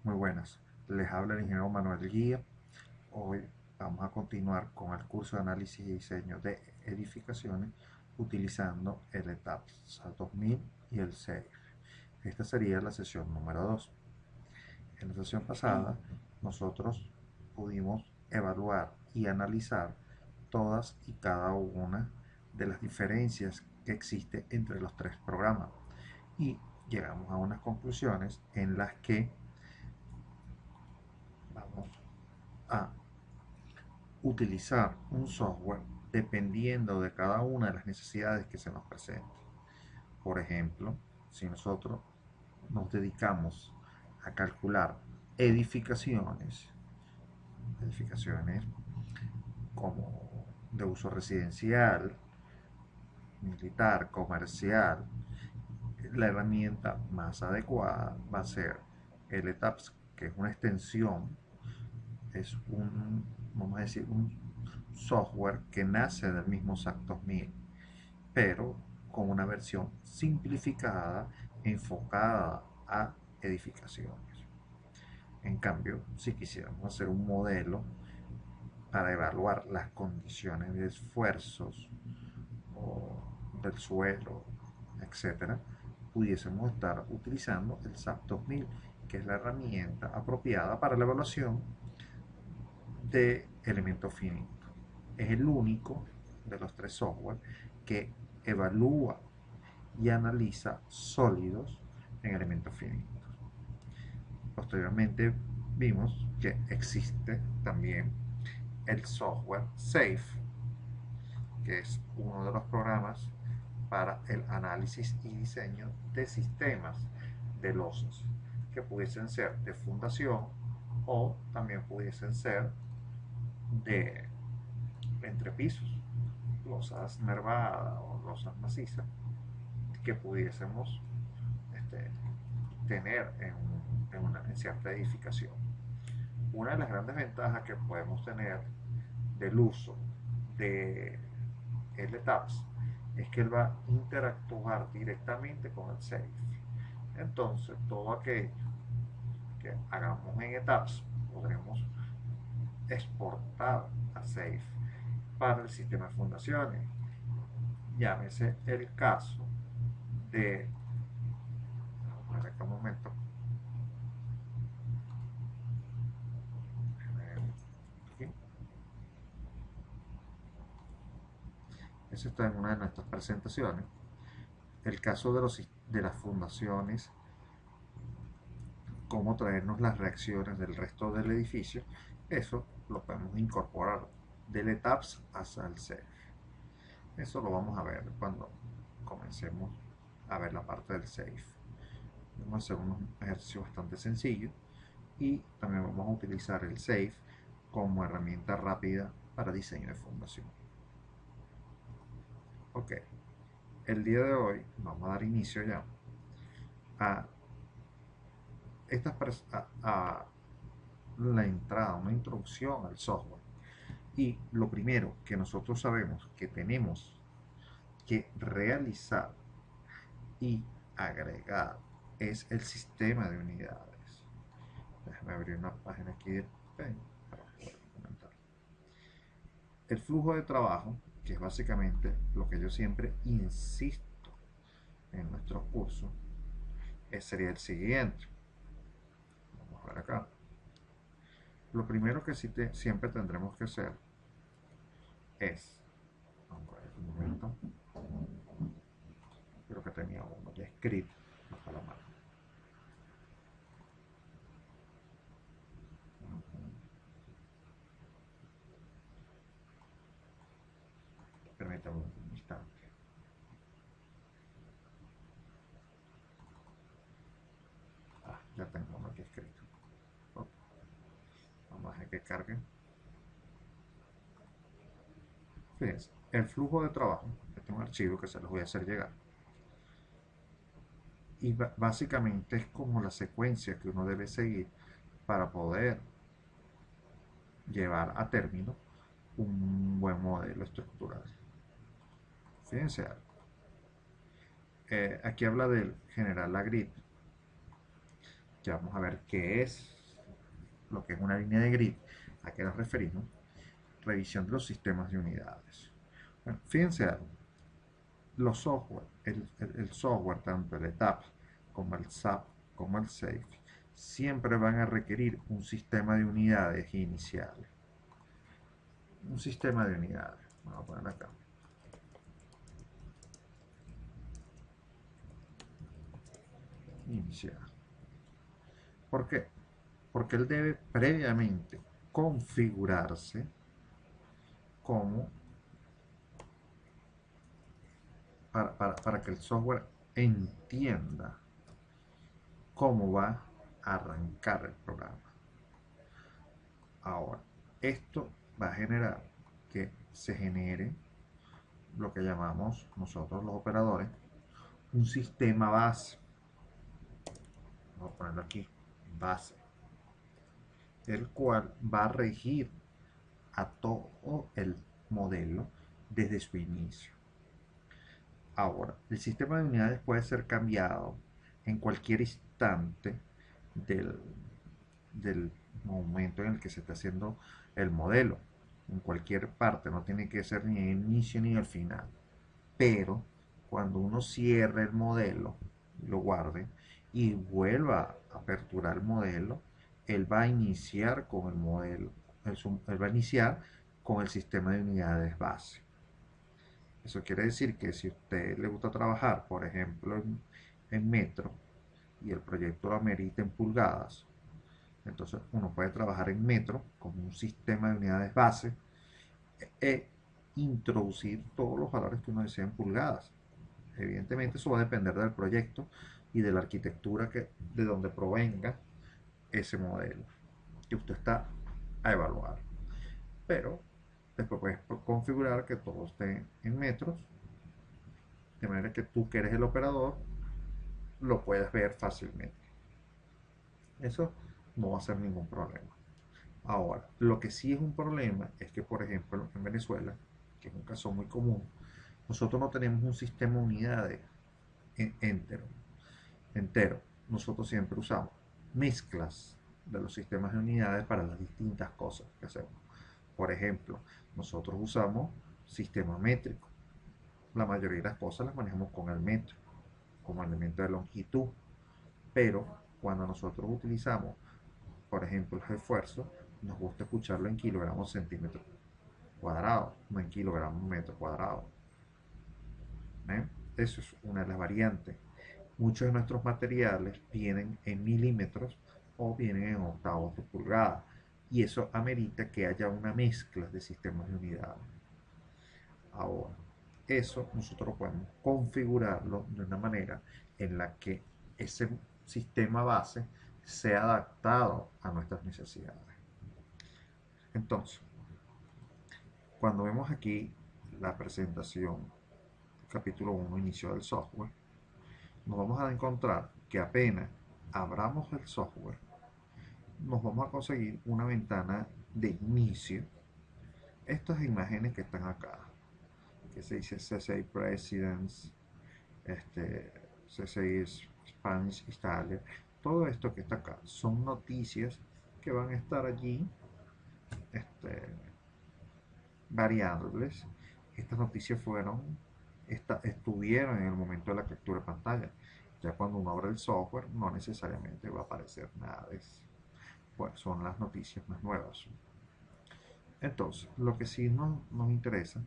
Muy buenas, les habla el ingeniero Manuel Guía. Hoy vamos a continuar con el curso de análisis y diseño de edificaciones utilizando el ETABS 2000 y el SAFE. Esta sería la sesión número 2. En la sesión pasada nosotros pudimos evaluar y analizar todas y cada una de las diferencias que existen entre los tres programas y llegamos a unas conclusiones en las que vamos a utilizar un software dependiendo de cada una de las necesidades que se nos presenten. Por ejemplo, si nosotros nos dedicamos a calcular edificaciones, edificaciones como de uso residencial, militar, comercial, la herramienta más adecuada va a ser el ETAPS, que es una extensión, es un, vamos a decir, un software que nace del mismo SAC 2000, pero con una versión simplificada enfocada a edificaciones. En cambio, si quisiéramos hacer un modelo para evaluar las condiciones de esfuerzos o del suelo, etcétera, pudiésemos estar utilizando el SAP 2000, que es la herramienta apropiada para la evaluación de elementos finitos. Es el único de los tres software que evalúa y analiza sólidos en elementos finitos. Posteriormente vimos que existe también el software SAFE, que es uno de los programas para el análisis y diseño de sistemas de losas, que pudiesen ser de fundación o también pudiesen ser de entrepisos, losas nervadas o losas macizas, que pudiésemos este, tener en cierta edificación. Una de las grandes ventajas que podemos tener del uso de LTAPS es que él va a interactuar directamente con el SAFE. Entonces, todo aquello que hagamos en ETAPS podremos exportar a SAFE para el sistema de fundaciones. Llámese el caso de, a un momento, aquí. Eso está en una de nuestras presentaciones. El caso de las fundaciones, cómo traernos las reacciones del resto del edificio, eso lo podemos incorporar del ETAPS hasta el SAFE. Eso lo vamos a ver cuando comencemos a ver la parte del SAFE. Vamos a hacer unos ejercicios bastante sencillos y también vamos a utilizar el SAFE como herramienta rápida para diseño de fundación. Ok, el día de hoy vamos a dar inicio ya a, a la entrada, una introducción al software. Y lo primero que nosotros sabemos que tenemos que realizar y agregar es el sistema de unidades. Déjame abrir una página aquí de Paint para poder comentar. El flujo de trabajo, que es básicamente lo que yo siempre insisto en nuestros cursos, sería el siguiente. Vamos a ver acá. Lo primero que siempre tendremos que hacer es, vamos a ver un momento, creo que tenía uno ya escrito bajo la mano. Permítame un instante. Ya tengo uno aquí escrito. Vamos a dejar que cargue. Fíjense, el flujo de trabajo, este es un archivo que se los voy a hacer llegar. Y básicamente es como la secuencia que uno debe seguir para poder llevar a término un buen modelo estructural. Fíjense algo. Aquí habla del general Lagrange. Ya vamos a ver qué es lo que es una línea de grid, a qué nos referimos, revisión de los sistemas de unidades. Bueno, fíjense algo, los software, el software, tanto el ETAP como el SAP como el SAFE, siempre van a requerir un sistema de unidades iniciales. Un sistema de unidades. Vamos a poner acá. Inicial. ¿Por qué? Porque él debe previamente configurarse como para que el software entienda cómo va a arrancar el programa. Ahora, esto va a generar que se genere lo que llamamos nosotros los operadores un sistema base. Vamos a ponerlo aquí, base, el cual va a regir a todo el modelo desde su inicio. Ahora, el sistema de unidades puede ser cambiado en cualquier instante del, del momento en el que se está haciendo el modelo. En cualquier parte, no tiene que ser ni el inicio ni el final. Pero cuando uno cierre el modelo, lo guarde y vuelva a aperturar el modelo, él va a iniciar con el modelo, él va a iniciar con el sistema de unidades base. Eso quiere decir que si a usted le gusta trabajar, por ejemplo, en metro y el proyecto lo amerita en pulgadas, entonces uno puede trabajar en metro con un sistema de unidades base e introducir todos los valores que uno desea en pulgadas. Evidentemente eso va a depender del proyecto y de la arquitectura de donde provenga ese modelo que usted está a evaluar. Pero después puedes configurar que todo esté en metros, de manera que tú que eres el operador lo puedes ver fácilmente. Eso no va a ser ningún problema. Ahora, lo que sí es un problema es que, por ejemplo, en Venezuela, que es un caso muy común, nosotros no tenemos un sistema de unidades entero. entero. Nosotros siempre usamos mezclas de los sistemas de unidades para las distintas cosas que hacemos. Por ejemplo, nosotros usamos sistema métrico. La mayoría de las cosas las manejamos con el metro, como elemento de longitud. Pero cuando nosotros utilizamos, por ejemplo, el esfuerzo, nos gusta escucharlo en kilogramos centímetros cuadrados, no en kilogramos metro cuadrado. ¿Eh? Eso es una de las variantes. Muchos de nuestros materiales vienen en milímetros o vienen en octavos de pulgada y eso amerita que haya una mezcla de sistemas de unidades. Ahora, eso nosotros podemos configurarlo de una manera en la que ese sistema base sea adaptado a nuestras necesidades. Entonces, cuando vemos aquí la presentación, capítulo 1, inicio del software, nos vamos a encontrar que apenas abramos el software, nos vamos a conseguir una ventana de inicio. Estas imágenes que están acá, que se dice C6 Presidents, C6 Spanish Italia, todo esto que está acá son noticias que van a estar allí variables. Estas noticias estuvieron en el momento de la captura de pantalla. Ya cuando uno abre el software no necesariamente va a aparecer nada de eso. Pues son las noticias más nuevas. Entonces, lo que sí nos interesa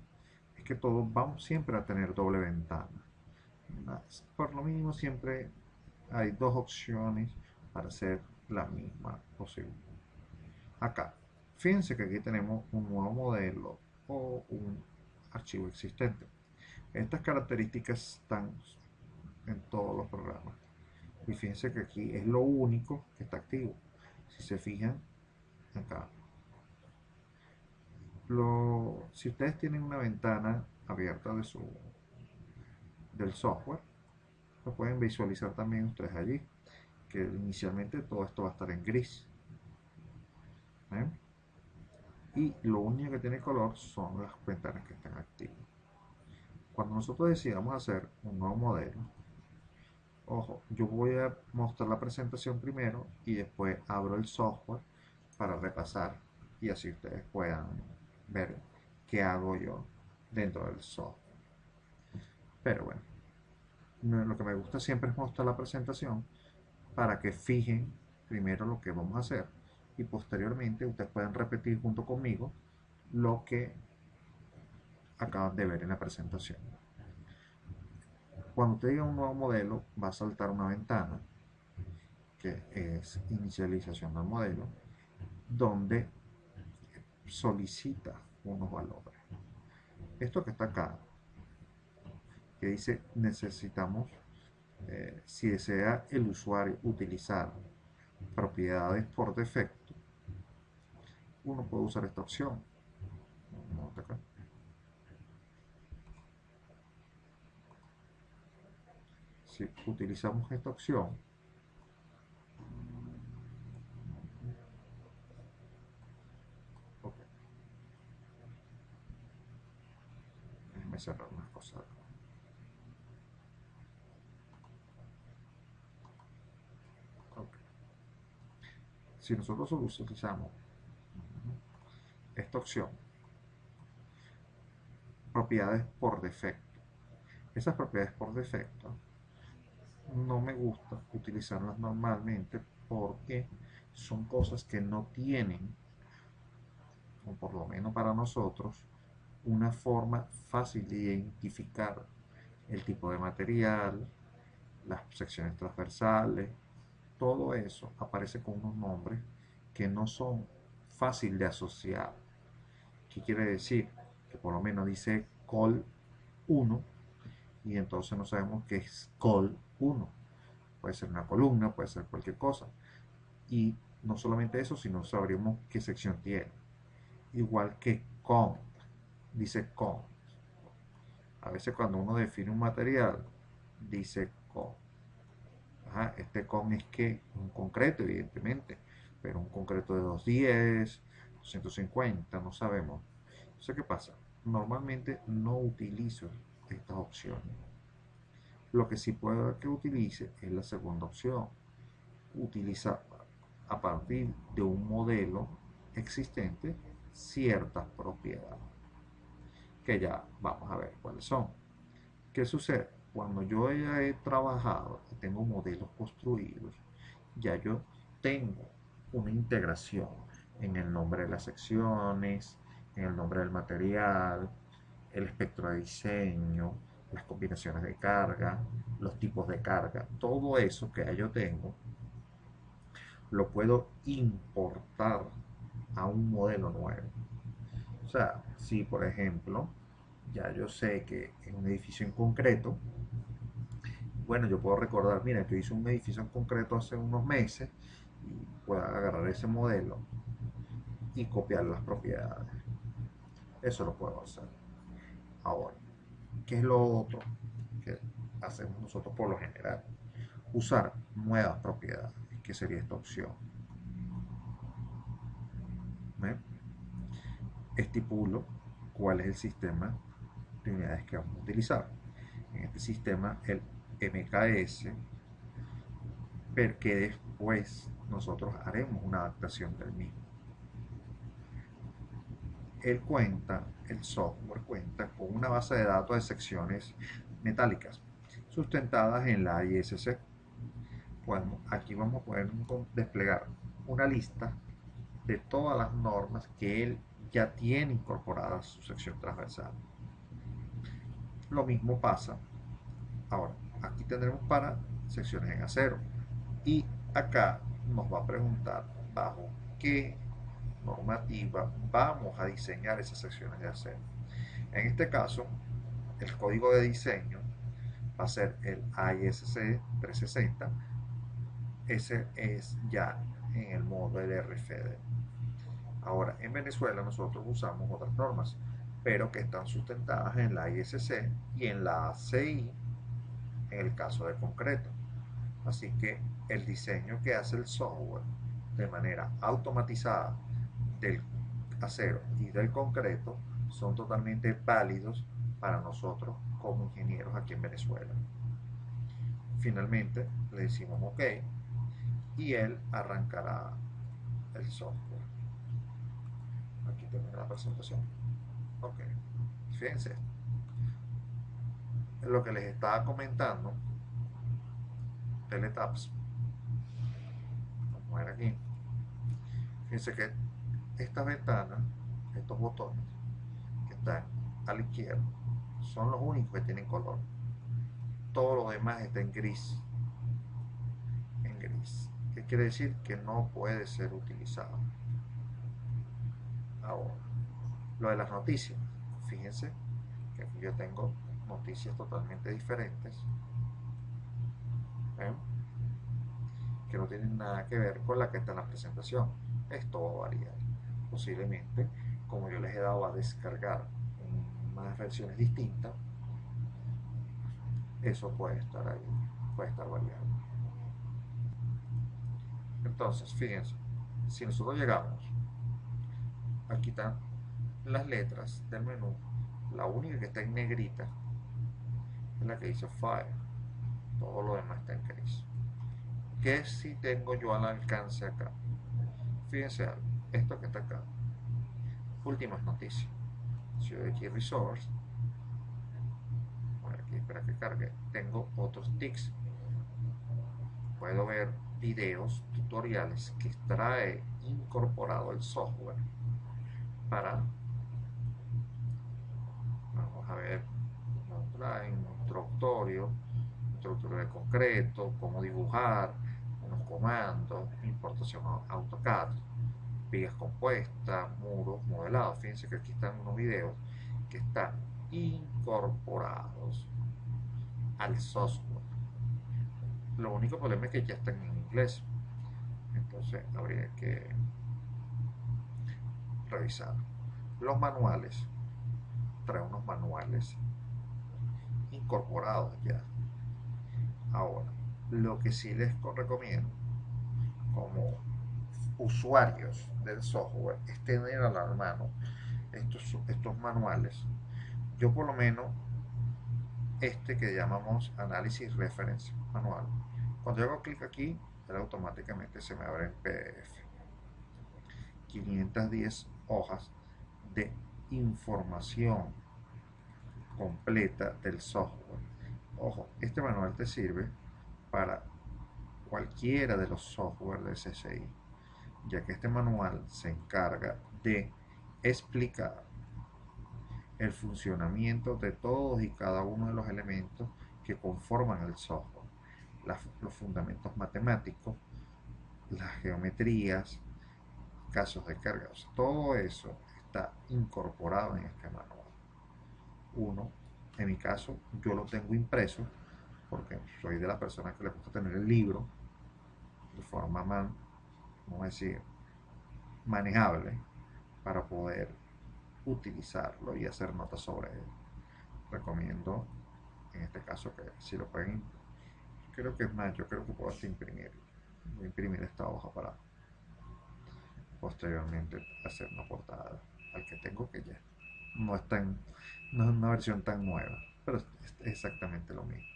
es que todos vamos siempre a tener doble ventana. Por lo mínimo siempre hay dos opciones para hacer la misma posible. Acá, fíjense que aquí tenemos un nuevo modelo o un archivo existente. Estas características están en todos los programas. Y fíjense que aquí es lo único que está activo. Si se fijan, acá. Si ustedes tienen una ventana abierta del software, lo pueden visualizar también ustedes allí. Que inicialmente todo esto va a estar en gris. ¿Eh? Y lo único que tiene color son las ventanas que están activas. Cuando nosotros decidamos hacer un nuevo modelo, ojo, yo voy a mostrar la presentación primero y después abro el software para repasar y así ustedes puedan ver qué hago yo dentro del software. Pero bueno, lo que me gusta siempre es mostrar la presentación para que fijen primero lo que vamos a hacer y posteriormente ustedes pueden repetir junto conmigo lo que acaban de ver en la presentación. Cuando usted diga un nuevo modelo, va a saltar una ventana que es inicialización del modelo, donde solicita unos valores. Esto que está acá, que dice necesitamos, si desea el usuario utilizar propiedades por defecto, uno puede usar esta opción. Acá. Si utilizamos esta opción, okay, déjenme cerrar unas cosas. Okay. Si nosotros utilizamos esta opción, propiedades por defecto, esas propiedades por defecto no me gusta utilizarlas normalmente porque son cosas que no tienen, o por lo menos para nosotros, una forma fácil de identificar el tipo de material, las secciones transversales, todo eso aparece con unos nombres que no son fácil de asociar. ¿Qué quiere decir? Que por lo menos dice col 1 y entonces no sabemos qué es col 1. Puede ser una columna, puede ser cualquier cosa. Y no solamente eso, sino sabríamos qué sección tiene. Igual que con, dice con. A veces cuando uno define un material, dice con. Ajá, este con es que un concreto, evidentemente, pero un concreto de 210, 250, no sabemos. Entonces, ¿qué pasa? Normalmente no utilizo estas opciones. Lo que sí puedo que utilice es la segunda opción. Utiliza a partir de un modelo existente ciertas propiedades, que ya vamos a ver cuáles son. ¿Qué sucede? Cuando yo ya he trabajado y tengo modelos construidos, ya yo tengo una integración en el nombre de las secciones, en el nombre del material, el espectro de diseño, las combinaciones de carga, los tipos de carga, todo eso que ya yo tengo, lo puedo importar a un modelo nuevo. O sea, si por ejemplo, ya yo sé que en un edificio en concreto, bueno, yo puedo recordar, mira, yo hice un edificio en concreto hace unos meses y puedo agarrar ese modelo y copiar las propiedades. Eso lo puedo hacer. Ahora, ¿qué es lo otro que hacemos nosotros por lo general? Usar nuevas propiedades, que sería esta opción. ¿Ven? Estipulo cuál es el sistema de unidades que vamos a utilizar. En este sistema, el MKS, pero que después nosotros haremos una adaptación del mismo. El software cuenta con una base de datos de secciones metálicas sustentadas en la ISC. Aquí vamos a poder desplegar una lista de todas las normas que él ya tiene incorporadas a su sección transversal. Lo mismo pasa ahora. Aquí tendremos para secciones en acero y acá nos va a preguntar bajo qué normativa vamos a diseñar esas secciones de acero. En este caso, el código de diseño va a ser el ISC 360. Ese es ya en el modo del RFD. Ahora, en Venezuela nosotros usamos otras normas, pero que están sustentadas en la ISC y en la ACI en el caso de concreto. Así que el diseño que hace el software de manera automatizada del acero y del concreto son totalmente válidos para nosotros como ingenieros aquí en Venezuela. Finalmente le decimos OK y él arrancará el software. Aquí termina la presentación. Ok, fíjense, lo que les estaba comentando, Teletabs, vamos a ver aquí, fíjense que estas ventanas, estos botones que están a la izquierda, son los únicos que tienen color. Todo lo demás está en gris. En gris. ¿Qué quiere decir? Que no puede ser utilizado. Ahora, lo de las noticias. Fíjense que aquí yo tengo noticias totalmente diferentes. ¿Ven? Que no tienen nada que ver con la que está en la presentación. Esto va a variar. Posiblemente, como yo les he dado a descargar unas versiones distintas, eso puede estar ahí, puede estar variando. Entonces, fíjense, si nosotros llegamos, aquí están las letras del menú, la única que está en negrita es la que dice Fire, todo lo demás está en gris. ¿Qué si tengo yo al alcance acá? Fíjense algo, esto que está acá, últimas noticias. Si yo doy aquí Resource, bueno, aquí espera que cargue, tengo otros tics. Puedo ver videos, tutoriales que trae incorporado el software para, vamos a ver, nos trae un introductorio de concreto, cómo dibujar, unos comandos, importación AutoCAD, vigas compuestas, muros modelados. Fíjense que aquí están unos videos que están incorporados al software. Lo único problema es que ya están en inglés, entonces habría que revisar. Los manuales, trae unos manuales incorporados ya. Ahora, lo que sí les recomiendo como usuarios del software es tener a la mano estos manuales. Yo por lo menos este que llamamos análisis reference manual, cuando yo hago clic aquí, él automáticamente se me abre en PDF 510 hojas de información completa del software. Ojo, este manual te sirve para cualquiera de los software de CCI, ya que este manual se encarga de explicar el funcionamiento de todos y cada uno de los elementos que conforman el software, los fundamentos matemáticos, las geometrías, casos de carga, o sea, todo eso está incorporado en este manual. Uno, en mi caso, yo lo tengo impreso porque soy de la persona que le gusta tener el libro de forma, vamos a decir, manejable para poder utilizarlo y hacer notas sobre él. Recomiendo en este caso que si lo pueden, creo que es más, yo creo que puedo hasta imprimir, voy a imprimir esta hoja para posteriormente hacer una portada al que tengo, que ya no es tan, no es una versión tan nueva, pero es exactamente lo mismo.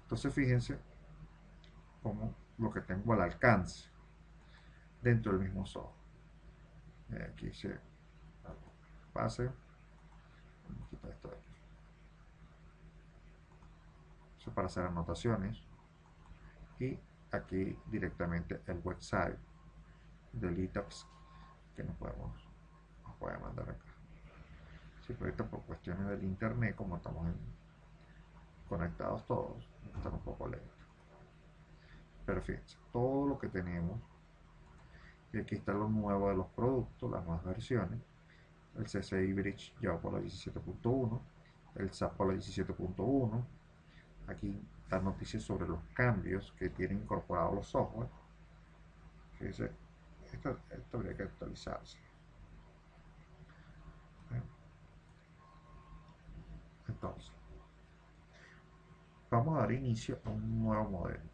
Entonces fíjense como lo que tengo al alcance dentro del mismo software. Aquí se pase, vamos a quitar esto de aquí. Eso para hacer anotaciones, y aquí directamente el website del ETAPS que nos puede mandar acá. Sí, pero ahorita por cuestiones del internet, como estamos conectados todos, están un poco lentos. Pero fíjense, todo lo que tenemos, y aquí está lo nuevo de los productos, las nuevas versiones. El CCI Bridge ya va por la 17.1, el SAP por la 17.1. Aquí están noticias sobre los cambios que tienen incorporados los software. Fíjense, esto habría que actualizarse. Entonces, vamos a dar inicio a un nuevo modelo.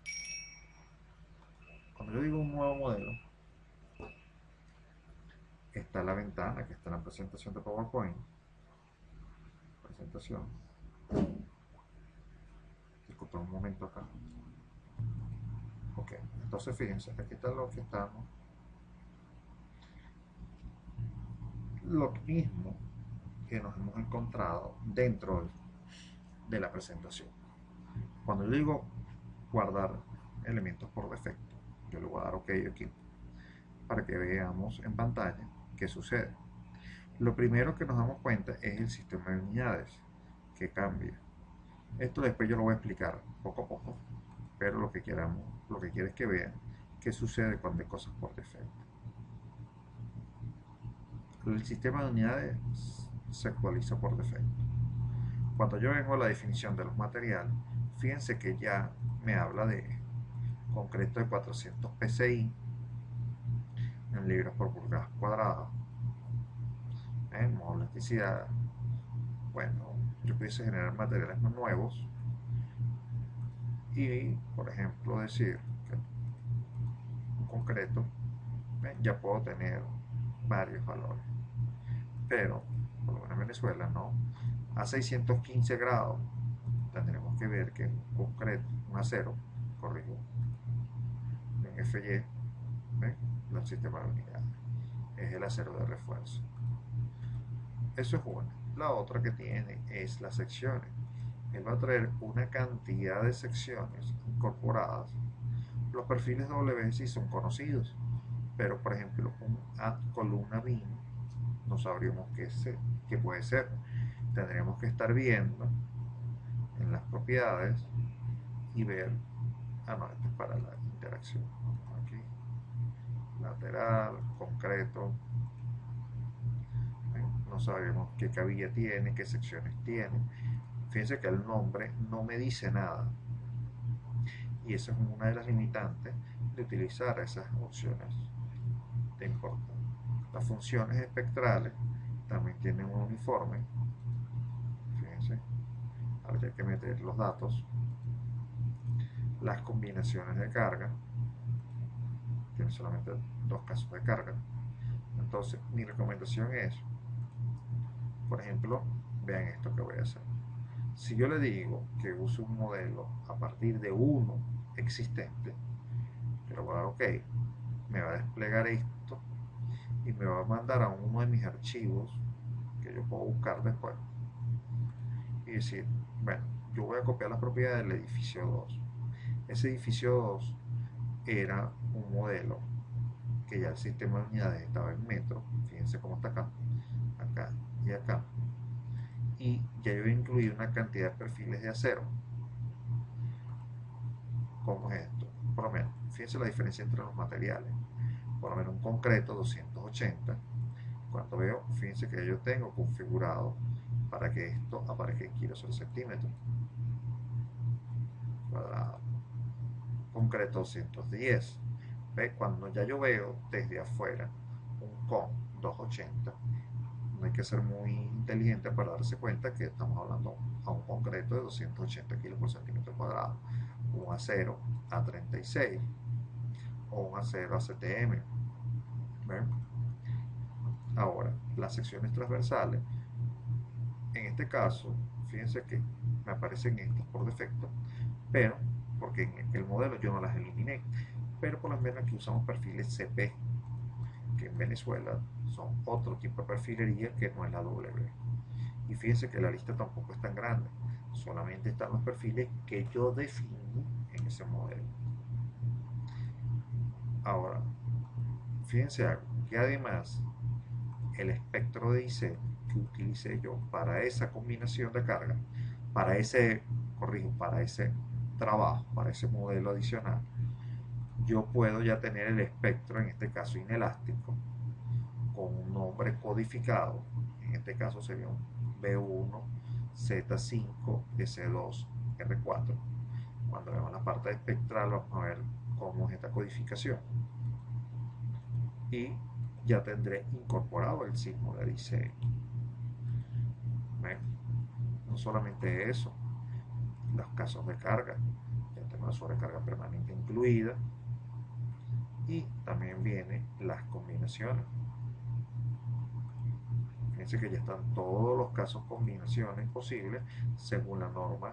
Cuando yo digo un nuevo modelo, está la ventana que está en la presentación de PowerPoint. Presentación. Disculpen un momento acá. Ok, entonces fíjense, aquí está lo que estamos Lo mismo que nos hemos encontrado dentro de la presentación. Cuando yo digo guardar elementos por defecto, yo le voy a dar OK aquí para que veamos en pantalla qué sucede. Lo primero que nos damos cuenta es el sistema de unidades que cambia. Esto después yo lo voy a explicar poco a poco, pero lo que quiero es que vean qué sucede cuando hay cosas por defecto. El sistema de unidades se actualiza por defecto. Cuando yo vengo a la definición de los materiales, fíjense que ya me habla de concreto de 400 psi en libras por pulgadas cuadradas. Modo elasticidad. Bueno, yo pudiese generar materiales más nuevos y, por ejemplo, decir que un concreto ya puedo tener varios valores. Pero, por lo menos en Venezuela, no. A 615 grados tendremos que ver que un concreto, un acero, corrijo, en FY, ¿ven? El sistema de unidades es el acero de refuerzo. Eso es una. La otra que tiene es las secciones. Él va a traer una cantidad de secciones incorporadas. Los perfiles W sí son conocidos, pero por ejemplo un columna BIM no sabríamos qué puede ser. Tendríamos que estar viendo en las propiedades y ver, no, esto es para la interacción, aquí, lateral, concreto, no sabemos qué cabilla tiene, qué secciones tiene. Fíjense que el nombre no me dice nada, y eso es una de las limitantes de utilizar esas opciones de importar. Las funciones espectrales también tienen un uniforme. Fíjense, habría que meter los datos. Las combinaciones de carga tienen solamente dos casos de carga. Entonces mi recomendación es, por ejemplo, vean esto que voy a hacer. Si yo le digo que use un modelo a partir de uno existente, pero voy a dar OK, me va a desplegar esto y me va a mandar a uno de mis archivos que yo puedo buscar después y decir, bueno, yo voy a copiar las propiedades del edificio 2. Ese edificio 2 era un modelo que ya el sistema de unidades estaba en metro. Fíjense cómo está acá, acá y acá, y ya yo he incluido una cantidad de perfiles de acero. ¿Cómo es esto? Por lo menos, fíjense la diferencia entre los materiales. Por lo menos un concreto 280. Cuando veo, fíjense que yo tengo configurado para que esto aparezca en kilos al centímetro cuadrado. Concreto 210. ¿Ve? Cuando ya yo veo desde afuera un con 280, no hay que ser muy inteligente para darse cuenta que estamos hablando a un concreto de 280 kilos por centímetro cuadrado, un acero A36 o un acero ACTM. ¿Ven? Ahora, las secciones transversales, en este caso, fíjense que me aparecen estas por defecto, pero porque en el modelo yo no las eliminé, pero por lo menos aquí usamos perfiles CP, que en Venezuela son otro tipo de perfilería que no es la W. Y fíjense que la lista tampoco es tan grande, solamente están los perfiles que yo definí en ese modelo. Ahora, fíjense algo, que además el espectro de IC que utilicé yo para esa combinación de carga, para ese trabajo, para ese modelo adicional, yo puedo ya tener el espectro, en este caso inelástico, con un nombre codificado. En este caso sería un B1 Z5 S2 R4. Cuando veamos la parte espectral vamos a ver cómo es esta codificación, y ya tendré incorporado el signo de diseño. No solamente eso, los casos de carga, ya tengo la sobrecarga permanente incluida, y también vienen las combinaciones. Fíjense que ya están todos los casos combinaciones posibles según la norma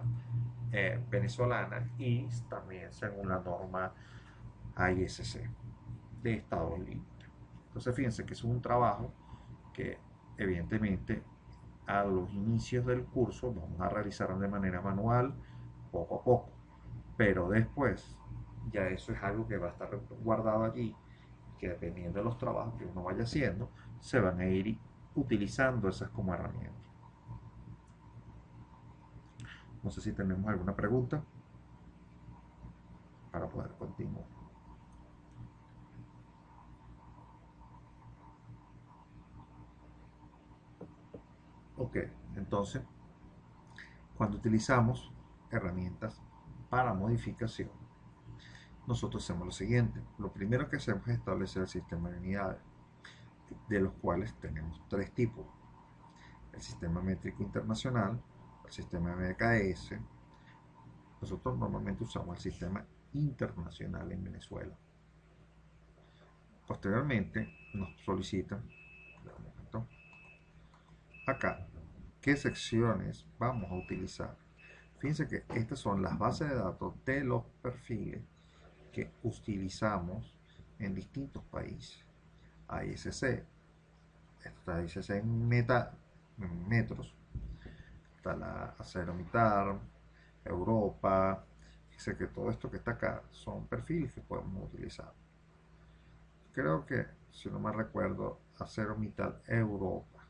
venezolana y también según la norma AISC de Estados Unidos. Entonces fíjense que es un trabajo que Evidentemente, a los inicios del curso vamos a realizar de manera manual, poco a poco, pero después ya eso es algo que va a estar guardado allí, que dependiendo de los trabajos que uno vaya haciendo, se van a ir utilizando esas como herramientas. No sé si tenemos alguna pregunta para poder continuar. Ok, entonces, cuando utilizamos herramientas para modificación, nosotros hacemos lo siguiente. Lo primero que hacemos es establecer el sistema de unidades, de los cuales tenemos tres tipos: el sistema métrico internacional, el sistema MKS. Nosotros normalmente usamos el sistema internacional en Venezuela. Posteriormente nos solicitan, un momento, acá, qué secciones vamos a utilizar. Fíjense que estas son las bases de datos de los perfiles que utilizamos en distintos países. AISC, está ISC en metros, está la ArcelorMittal, Europa. Fíjense que todo esto que está acá son perfiles que podemos utilizar. Creo que, si no me recuerdo, ArcelorMittal Europa,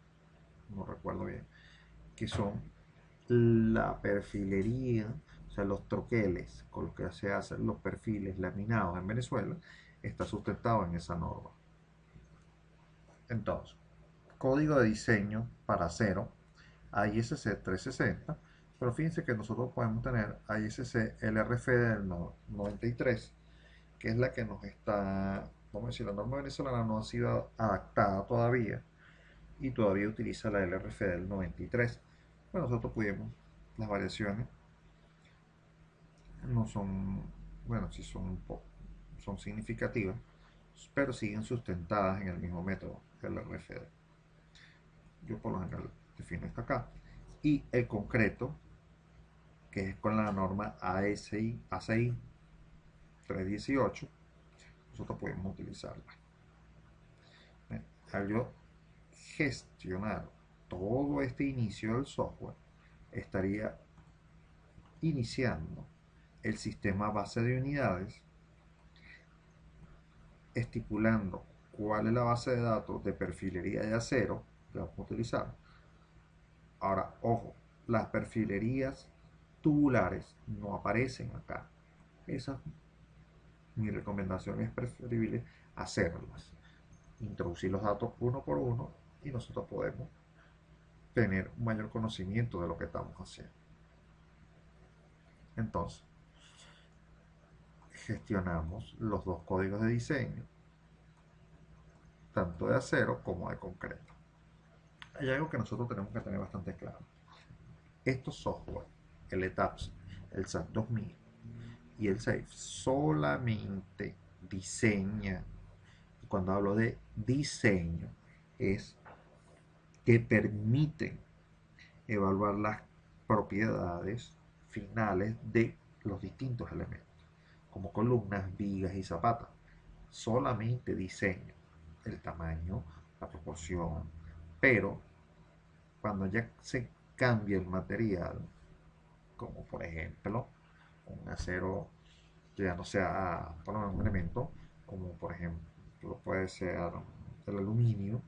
no recuerdo bien, que son la perfilería, o sea, los troqueles con los que se hacen los perfiles laminados en Venezuela, está sustentado en esa norma. Entonces, código de diseño para acero, ISC 360, pero fíjense que nosotros podemos tener ISC LRF del 93, que es la que nos está, vamos a decir, la norma venezolana no ha sido adaptada todavía y todavía utiliza la LRF del 93. Bueno, nosotros pudimos, las variaciones no son, bueno, sí son un poco, son significativas, pero siguen sustentadas en el mismo método que el RFD. Yo por lo general defino esto acá. Y el concreto, que es con la norma ACI 318, nosotros podemos utilizarla. Al yo gestionar todo este inicio del software, estaría iniciando el sistema base de unidades, estipulando cuál es la base de datos de perfilería de acero que vamos a utilizar. Ahora, ojo, las perfilerías tubulares no aparecen acá. Esa, mi recomendación es preferible hacerlas, introducir los datos uno por uno y nosotros podemos tener un mayor conocimiento de lo que estamos haciendo. Entonces, gestionamos los dos códigos de diseño, tanto de acero como de concreto. Hay algo que nosotros tenemos que tener bastante claro. Estos software, el ETAPS, el SAT 2000 y el SAFE, solamente diseña, cuando hablo de diseño, es que permiten evaluar las propiedades finales de los distintos elementos, como columnas, vigas y zapatas. Solamente diseño, el tamaño, la proporción, pero cuando ya se cambia el material, como por ejemplo un acero que ya no sea por un elemento, como por ejemplo puede ser el aluminio,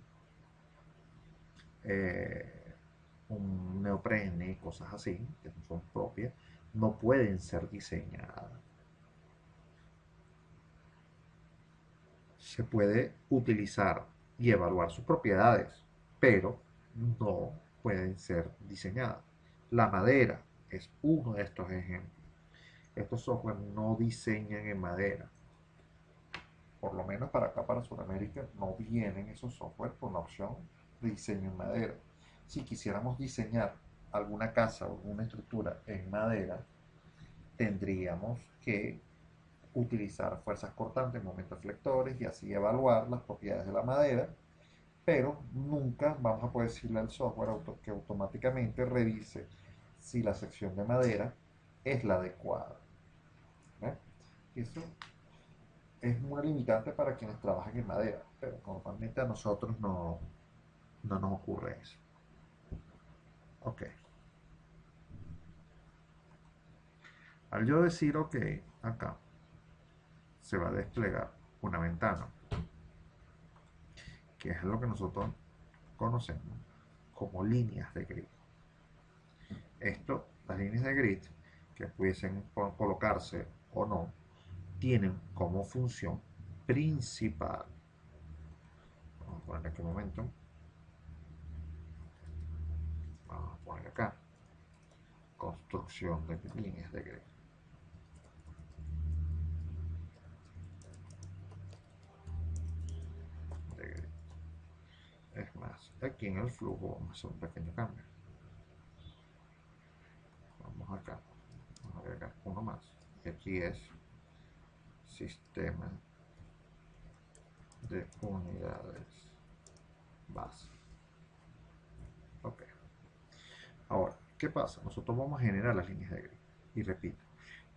un neoprene, cosas así, que no son propias, no pueden ser diseñadas. Se puede utilizar y evaluar sus propiedades, pero no pueden ser diseñadas. La madera es uno de estos ejemplos. Estos software no diseñan en madera. Por lo menos para acá, para Sudamérica, no vienen esos software con la opción de diseño en madera. Si quisiéramos diseñar alguna casa o alguna estructura en madera, tendríamos que utilizar fuerzas cortantes, momentos flectores y así evaluar las propiedades de la madera, pero nunca vamos a poder decirle al software que automáticamente revise si la sección de madera es la adecuada. ¿Eh? Eso es muy limitante para quienes trabajan en madera, pero normalmente a nosotros no, no nos ocurre eso. Ok. Al yo decir ok, acá se va a desplegar una ventana, que es lo que nosotros conocemos como líneas de grid. Esto, las líneas de grid, que pudiesen colocarse o no, tienen como función principal, vamos a poner aquí un momento, vamos a poner acá, construcción de líneas de grid. Es más, aquí en el flujo vamos a hacer un pequeño cambio. Vamos acá, vamos a agregar uno más. Y aquí es sistema de unidades base. Ok. Ahora, ¿qué pasa? Nosotros vamos a generar las líneas de grid. Y repito,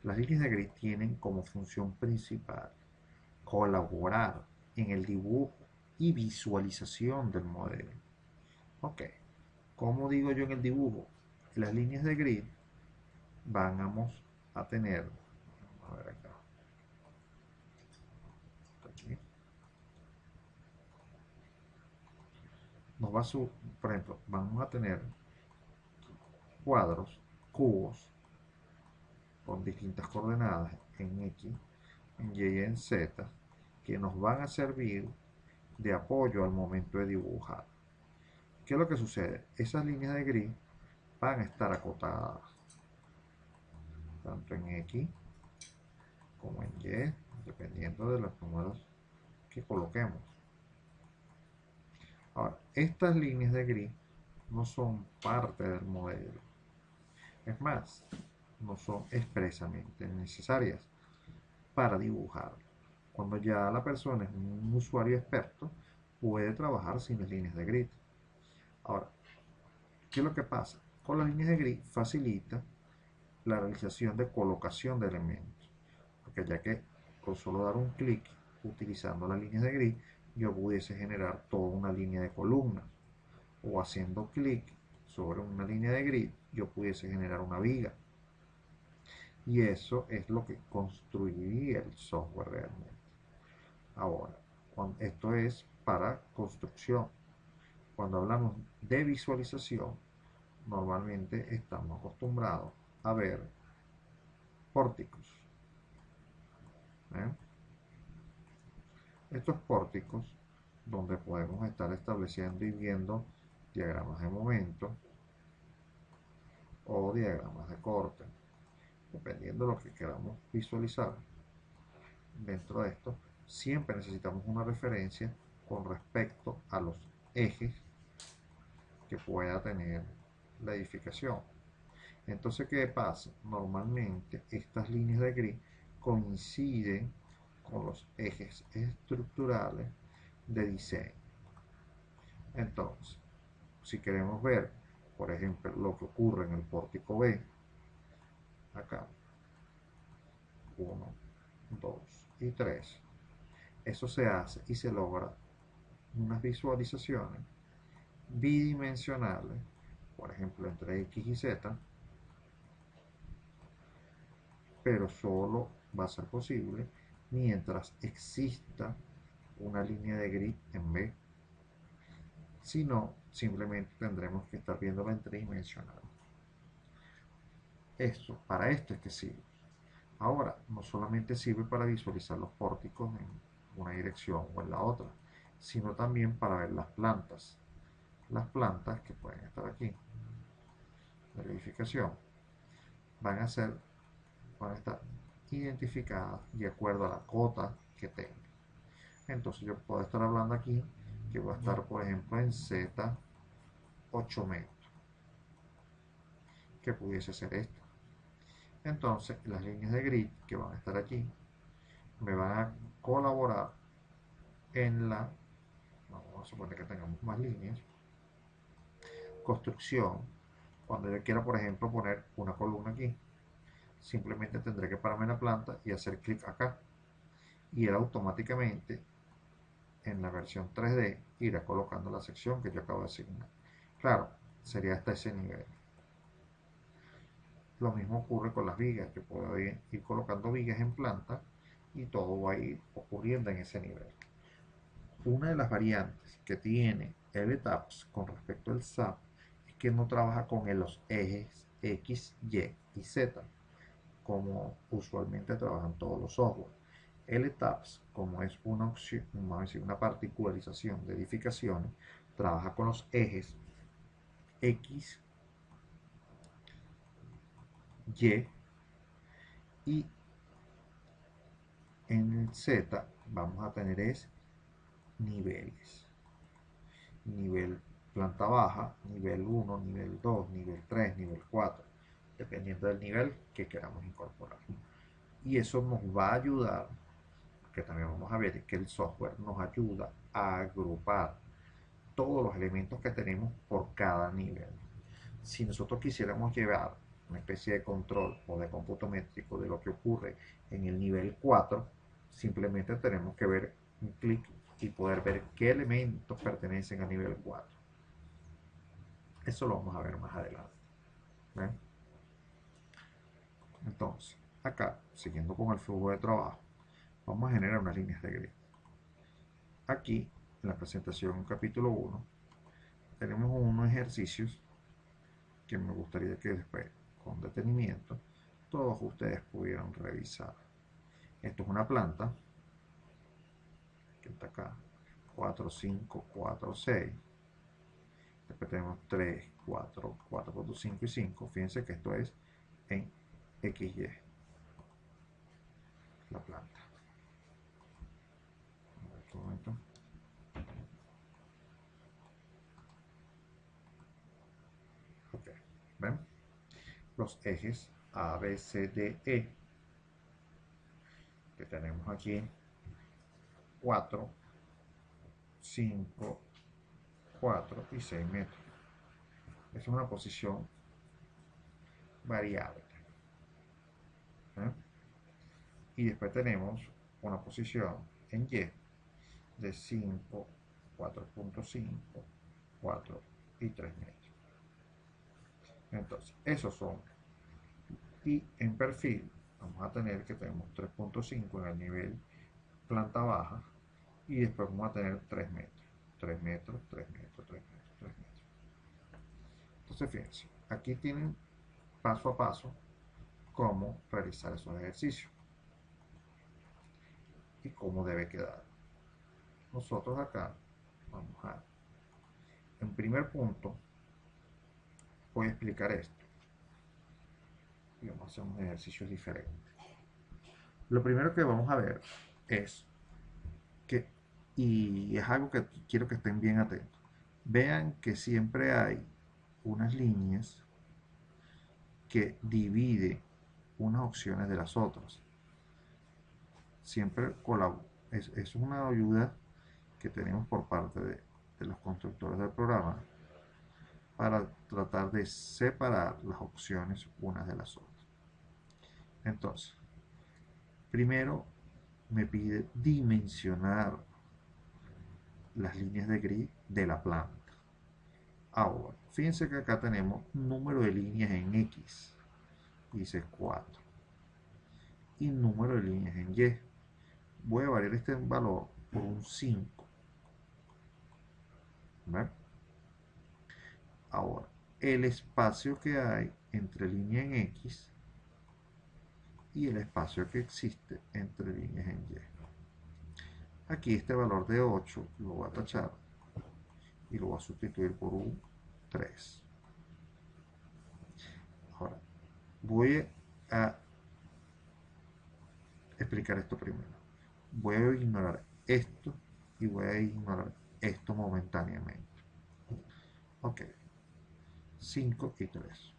las líneas de grid tienen como función principal colaborar en el dibujo y visualización del modelo. Ok. ¿Cómo digo yo en el dibujo? Las líneas de grid vamos a tener, vamos a ver acá, aquí, nos va a por ejemplo, vamos a tener cuadros, cubos, con distintas coordenadas en X, en Y y en Z, que nos van a servir de apoyo al momento de dibujar. ¿Qué es lo que sucede? Esas líneas de grid van a estar acotadas, tanto en X como en Y, dependiendo de los números que coloquemos. Ahora, estas líneas de grid no son parte del modelo. Es más, no son expresamente necesarias para dibujar. Cuando ya la persona es un usuario experto, puede trabajar sin las líneas de grid. Ahora, ¿qué es lo que pasa? Con las líneas de grid facilita la realización de colocación de elementos. Porque ya que con solo dar un clic utilizando las líneas de grid, yo pudiese generar toda una línea de columnas. O haciendo clic sobre una línea de grid, yo pudiese generar una viga. Y eso es lo que construiría el software realmente. Ahora, esto es para construcción. Cuando hablamos de visualización, normalmente estamos acostumbrados a ver pórticos. ¿eh? Estos pórticos, donde podemos estar estableciendo y viendo diagramas de momento o diagramas de corte, dependiendo de lo que queramos visualizar. Dentro de esto, siempre necesitamos una referencia con respecto a los ejes que pueda tener la edificación. Entonces, ¿qué pasa? Normalmente estas líneas de grid coinciden con los ejes estructurales de diseño. Entonces, si queremos ver, por ejemplo, lo que ocurre en el pórtico B, acá, 1, 2 y 3, eso se hace y se logra unas visualizaciones bidimensionales, por ejemplo, entre X y Z, pero solo va a ser posible mientras exista una línea de grid en B. Si no, simplemente tendremos que estar viéndola en tridimensional. Para esto es que sirve. Ahora, no solamente sirve para visualizar los pórticos en una dirección o en la otra, sino también para ver las plantas. Las plantas que pueden estar aquí, de la edificación, van a estar identificadas de acuerdo a la cota que tenga. Entonces yo puedo estar hablando aquí que va a estar, por ejemplo, en Z 8 metros, que pudiese ser esto. Entonces las líneas de grid que van a estar aquí me van a colaborar en la, vamos a suponer que tengamos más líneas, construcción. Cuando yo quiera, por ejemplo, poner una columna aquí, simplemente tendré que pararme en la planta y hacer clic acá, y él automáticamente en la versión 3D, irá colocando la sección que yo acabo de asignar. Claro, sería hasta ese nivel. Lo mismo ocurre con las vigas. Yo puedo ir colocando vigas en planta y todo va a ir ocurriendo en ese nivel. Una de las variantes que tiene LTAPS con respecto al SAP es que no trabaja con los ejes X, Y y Z, como usualmente trabajan todos los software. LTAPS, como es una opción, vamos a decir, una particularización de edificaciones, trabaja con los ejes X, Y y en el Z vamos a tener niveles. Nivel planta baja, nivel 1, nivel 2, nivel 3, nivel 4, dependiendo del nivel que queramos incorporar. Y eso nos va a ayudar, que también vamos a ver que el software nos ayuda a agrupar todos los elementos que tenemos por cada nivel. Si nosotros quisiéramos llevar una especie de control o de cómputo métrico de lo que ocurre en el nivel 4, simplemente tenemos que ver un clic y poder ver qué elementos pertenecen al nivel 4. Eso lo vamos a ver más adelante. ¿Ven? Entonces, acá, siguiendo con el flujo de trabajo, vamos a generar unas líneas de grid. Aquí, en la presentación capítulo 1, tenemos unos ejercicios que me gustaría que después, con detenimiento, todos ustedes pudieran revisar. Esto es una planta que está acá, 4, 5, 4, 6. Después tenemos 3, 4, 4.5 y 5. Fíjense que esto es en XY, la planta. Un momento. Ok, ¿ven? Los ejes A, B, C, D, E, que tenemos aquí 4, 5, 4 y 6 metros. Esa es una posición variable. ¿Eh? Y después tenemos una posición en Y de 5, 4.5, 4 y 3 metros. Entonces, esos son. Y en perfil vamos a tener que tenemos 3.5 en el nivel planta baja y después vamos a tener 3 metros. 3 metros, 3 metros, 3 metros, 3 metros. Entonces, fíjense, aquí tienen paso a paso cómo realizar esos ejercicios y cómo debe quedar. Nosotros acá vamos a, en primer punto, voy a explicar esto y vamos a hacer unos ejercicios diferentes. Lo primero que vamos a ver es que, y es algo que quiero que estén bien atentos, vean que siempre hay unas líneas que dividen unas opciones de las otras. Siempre es una ayuda que tenemos por parte de los constructores del programa para tratar de separar las opciones unas de las otras. Entonces, primero me pide dimensionar las líneas de grid de la planta. Ahora, fíjense que acá tenemos número de líneas en X, dice 4, y número de líneas en Y. Voy a variar este valor por un 5. ¿Ver? Ahora, el espacio que hay entre línea en X y el espacio que existe entre líneas en Y. Aquí este valor de 8 lo voy a tachar y lo voy a sustituir por un 3. Ahora, voy a explicar esto primero. Voy a ignorar esto y voy a ignorar esto momentáneamente. Ok, 5 y 3.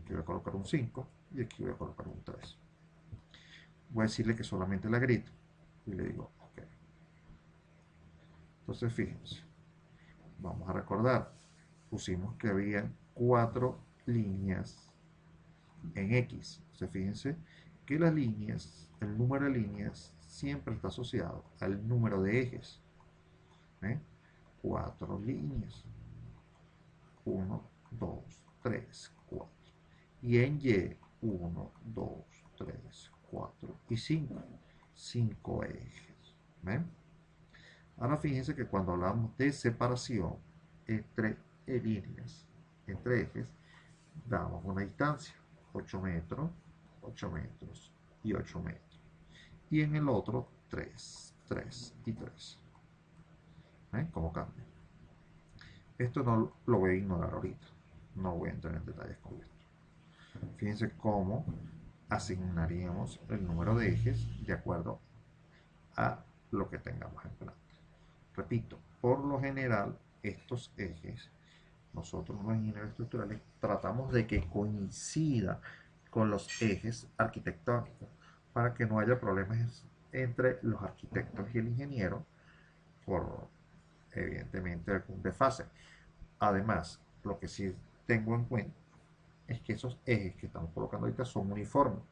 Aquí voy a colocar un 5 y aquí voy a colocar un 3. Voy a decirle que solamente la grito y le digo ok. Entonces fíjense, vamos a recordar, pusimos que había 4 líneas en X. Entonces fíjense que las líneas, el número de líneas siempre está asociado al número de ejes. 4 líneas. 1, 2, 3, 4. Y en Y, 1, 2, 3, 4 y 5. 5 ejes. ¿Ven? Ahora fíjense que cuando hablamos de separación entre líneas, entre ejes, damos una distancia, 8 metros, 8 metros y 8 metros. Y en el otro, 3, 3 y 3. ¿Ven cómo cambia? Esto no lo voy a ignorar ahorita. No voy a entrar en detalles con esto. Fíjense cómo asignaríamos el número de ejes de acuerdo a lo que tengamos en planta. Repito, por lo general, estos ejes, nosotros los ingenieros estructurales tratamos de que coincida con los ejes arquitectónicos para que no haya problemas entre los arquitectos y el ingeniero por, evidentemente, algún desfase. Además, lo que sí tengo en cuenta es que esos ejes que estamos colocando ahorita son uniformes.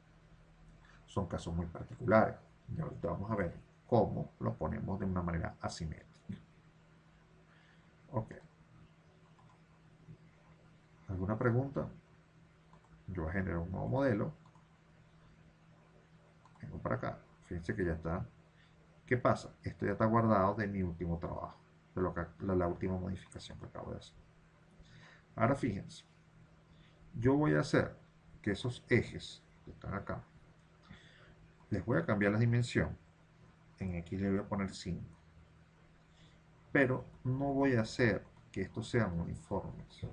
Son casos muy particulares. Y ahorita vamos a ver cómo lo ponemos de una manera asimétrica. Ok. ¿Alguna pregunta? Yo voy a generar un nuevo modelo. Vengo para acá. Fíjense que ya está. ¿Qué pasa? Esto ya está guardado de mi último trabajo. De la última modificación que acabo de hacer. Ahora fíjense. Yo voy a hacer que esos ejes que están acá, les voy a cambiar la dimensión. En X le voy a poner 5. Pero no voy a hacer que estos sean uniformes,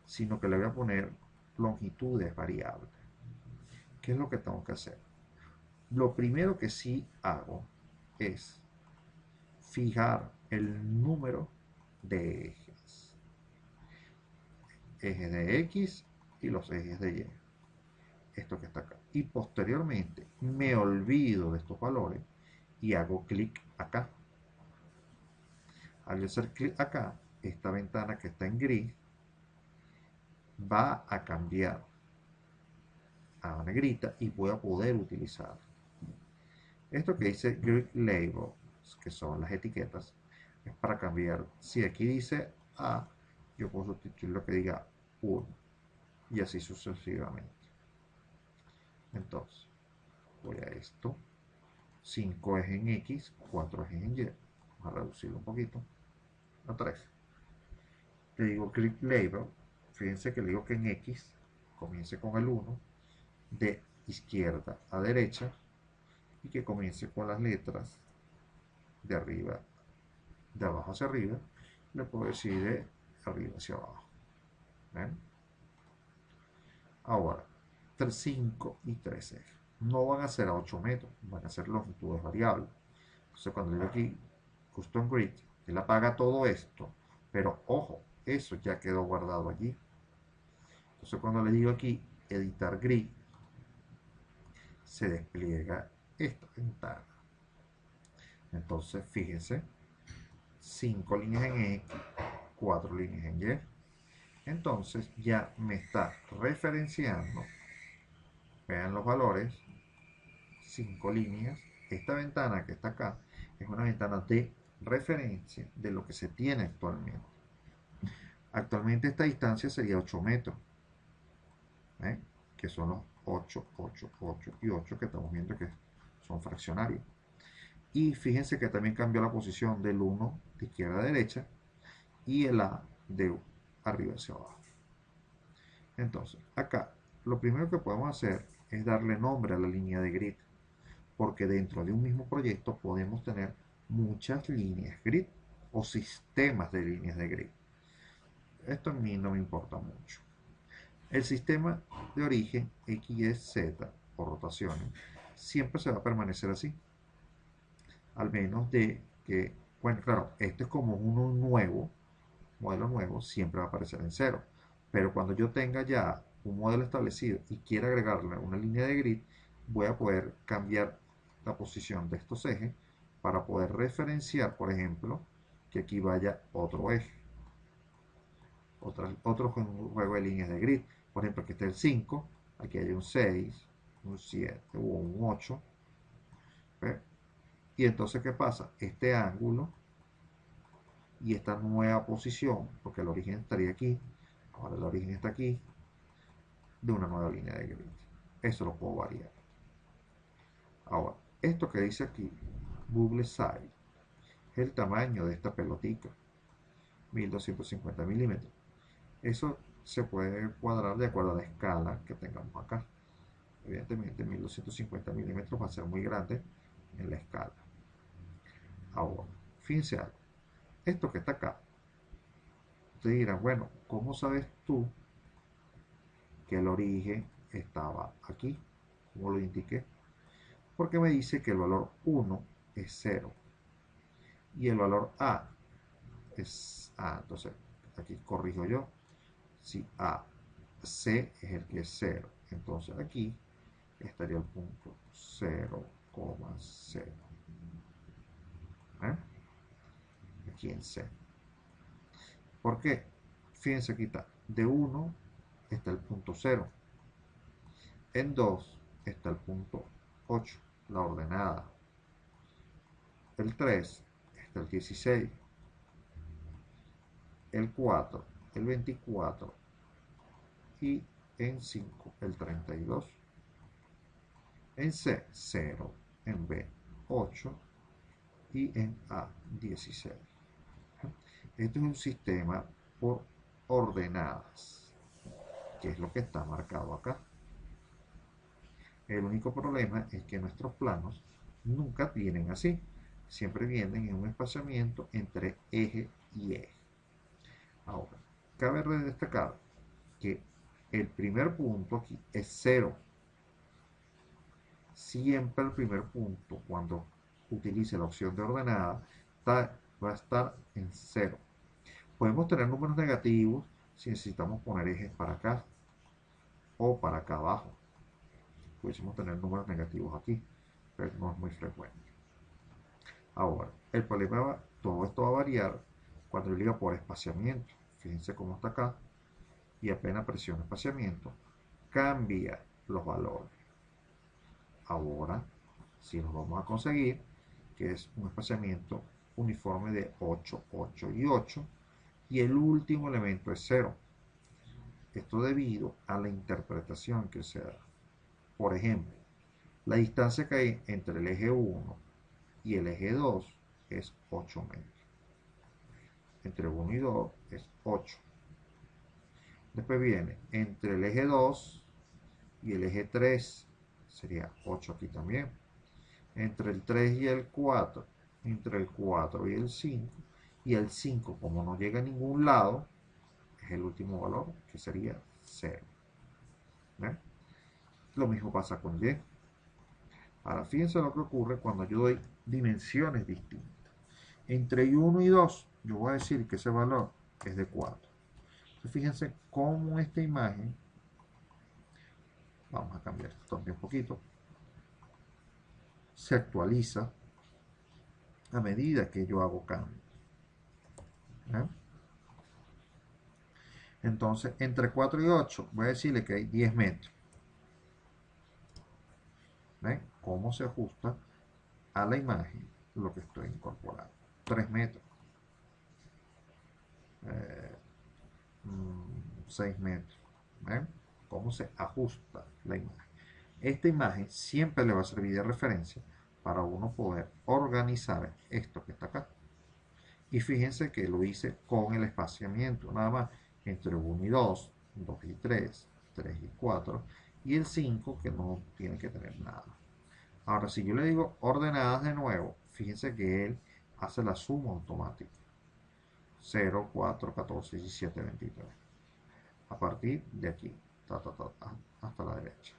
sino que le voy a poner longitudes variables. ¿Qué es lo que tengo que hacer? Lo primero que sí hago es fijar el número de ejes. Ejes de X y los ejes de Y. Esto que está acá. Y posteriormente me olvido de estos valores y hago clic acá. Al hacer clic acá, esta ventana que está en gris va a cambiar a negrita y voy a poder utilizar esto que dice Grid Labels, que son las etiquetas, es para cambiar. Si aquí dice A, yo puedo sustituir lo que diga 1 y así sucesivamente. Entonces, voy a esto, 5 es en X, 4 es en Y. Vamos a reducirlo un poquito a 3. Le digo Grid Label, fíjense que le digo que en X comience con el 1, de izquierda a derecha, y que comience con las letras de arriba, de abajo hacia arriba. Le puedo decir de arriba hacia abajo. ¿Ven? Ahora, 5 y 13 no van a ser a 8 metros, van a ser longitudes variables. Entonces, cuando le digo aquí Custom Grid, él apaga todo esto, pero ojo, eso ya quedó guardado allí. Entonces, cuando le digo aquí editar grid, se despliega esta ventana. Entonces, fíjense, 5 líneas en X, 4 líneas en Y. Entonces ya me está referenciando, vean los valores, 5 líneas. Esta ventana que está acá es una ventana de referencia de lo que se tiene actualmente. Actualmente esta distancia sería 8 metros, ¿eh? Que son los 8, 8, 8 y 8 que estamos viendo que son fraccionarios. Y fíjense que también cambió la posición del 1 de izquierda a derecha y el A de arriba hacia abajo. Entonces, acá lo primero que podemos hacer es darle nombre a la línea de grid, porque dentro de un mismo proyecto podemos tener muchas líneas grid o sistemas de líneas de grid. Esto a mí no me importa mucho. El sistema de origen X, Y, Z o rotaciones siempre se va a permanecer así, al menos de que, bueno, claro, este es como uno nuevo, modelo nuevo, siempre va a aparecer en 0. Pero cuando yo tenga ya un modelo establecido y quiera agregarle una línea de grid, voy a poder cambiar la posición de estos ejes para poder referenciar, por ejemplo, que aquí vaya otro eje, otro juego de líneas de grid. Por ejemplo, aquí está el 5, aquí hay un 6, un 7 o un 8. ¿Ve? Y entonces, ¿qué pasa? Este ángulo y esta nueva posición, porque el origen estaría aquí, ahora el origen está aquí, de una nueva línea de grid. Eso lo puedo variar. Ahora, esto que dice aquí, bubble size, es el tamaño de esta pelotica, 1250 milímetros. Eso se puede cuadrar de acuerdo a la escala que tengamos acá. Evidentemente 1250 milímetros va a ser muy grande en la escala. Ahora, fíjense algo. Esto que está acá, te dirán, bueno, ¿cómo sabes tú que el origen estaba aquí? ¿Cómo lo indiqué? Porque me dice que el valor 1 es 0 y el valor A es A. Entonces, aquí corrijo yo. Si A, C es el que es 0. Entonces aquí estaría el punto 0,0. ¿Eh? Aquí en C. ¿Por qué? Fíjense aquí está. De 1 está el punto 0. En 2 está el punto 8, la ordenada. El 3 está el 16. El 4, el 24. Y en 5, el 32. En C, 0. En B, 8. Y en A, 16. Este es un sistema por ordenadas, que es lo que está marcado acá. El único problema es que nuestros planos nunca vienen así, siempre vienen en un espaciamiento entre eje y eje. Ahora, cabe destacar que el primer punto aquí es 0. Siempre el primer punto, cuando utilice la opción de ordenada, va a estar en 0. Podemos tener números negativos si necesitamos poner ejes para acá o para acá abajo. Pudiésemos tener números negativos aquí, pero no es muy frecuente. Ahora, el problema todo esto va a variar cuando yo diga por espaciamiento. Fíjense cómo está acá y apenas presiono espaciamiento, cambia los valores. Ahora, si nos vamos a conseguir, que es un espaciamiento uniforme de 8, 8 y 8, y el último elemento es 0. Esto debido a la interpretación que se da. Por ejemplo, la distancia que hay entre el eje 1 y el eje 2 es 8 metros. Entre 1 y 2 es 8. Después viene entre el eje 2 y el eje 3, sería 8 aquí también. Entre el 3 y el 4, entre el 4 y el 5, y el 5, como no llega a ningún lado, es el último valor, que sería 0. ¿Ven? Lo mismo pasa con Y. Ahora, fíjense lo que ocurre cuando yo doy dimensiones distintas. Entre 1 y 2, yo voy a decir que ese valor es de 4. Entonces, fíjense cómo esta imagen, vamos a cambiar esto también un poquito, se actualiza a medida que yo hago cambios. ¿Eh? Entonces, entre 4 y 8, voy a decirle que hay 10 metros. ¿Ven? ¿Cómo se ajusta a la imagen lo que estoy incorporando? 3 metros. 6 metros. ¿Ven? ¿Cómo se ajusta la imagen? Esta imagen siempre le va a servir de referencia para uno poder organizar esto que está acá. Y fíjense que lo hice con el espaciamiento, nada más entre 1 y 2, 2 y 3, 3 y 4, y el 5 que no tiene que tener nada. Ahora, si yo le digo ordenadas de nuevo, fíjense que él hace la suma automática. 0, 4, 14, 17, 23. A partir de aquí, hasta la derecha.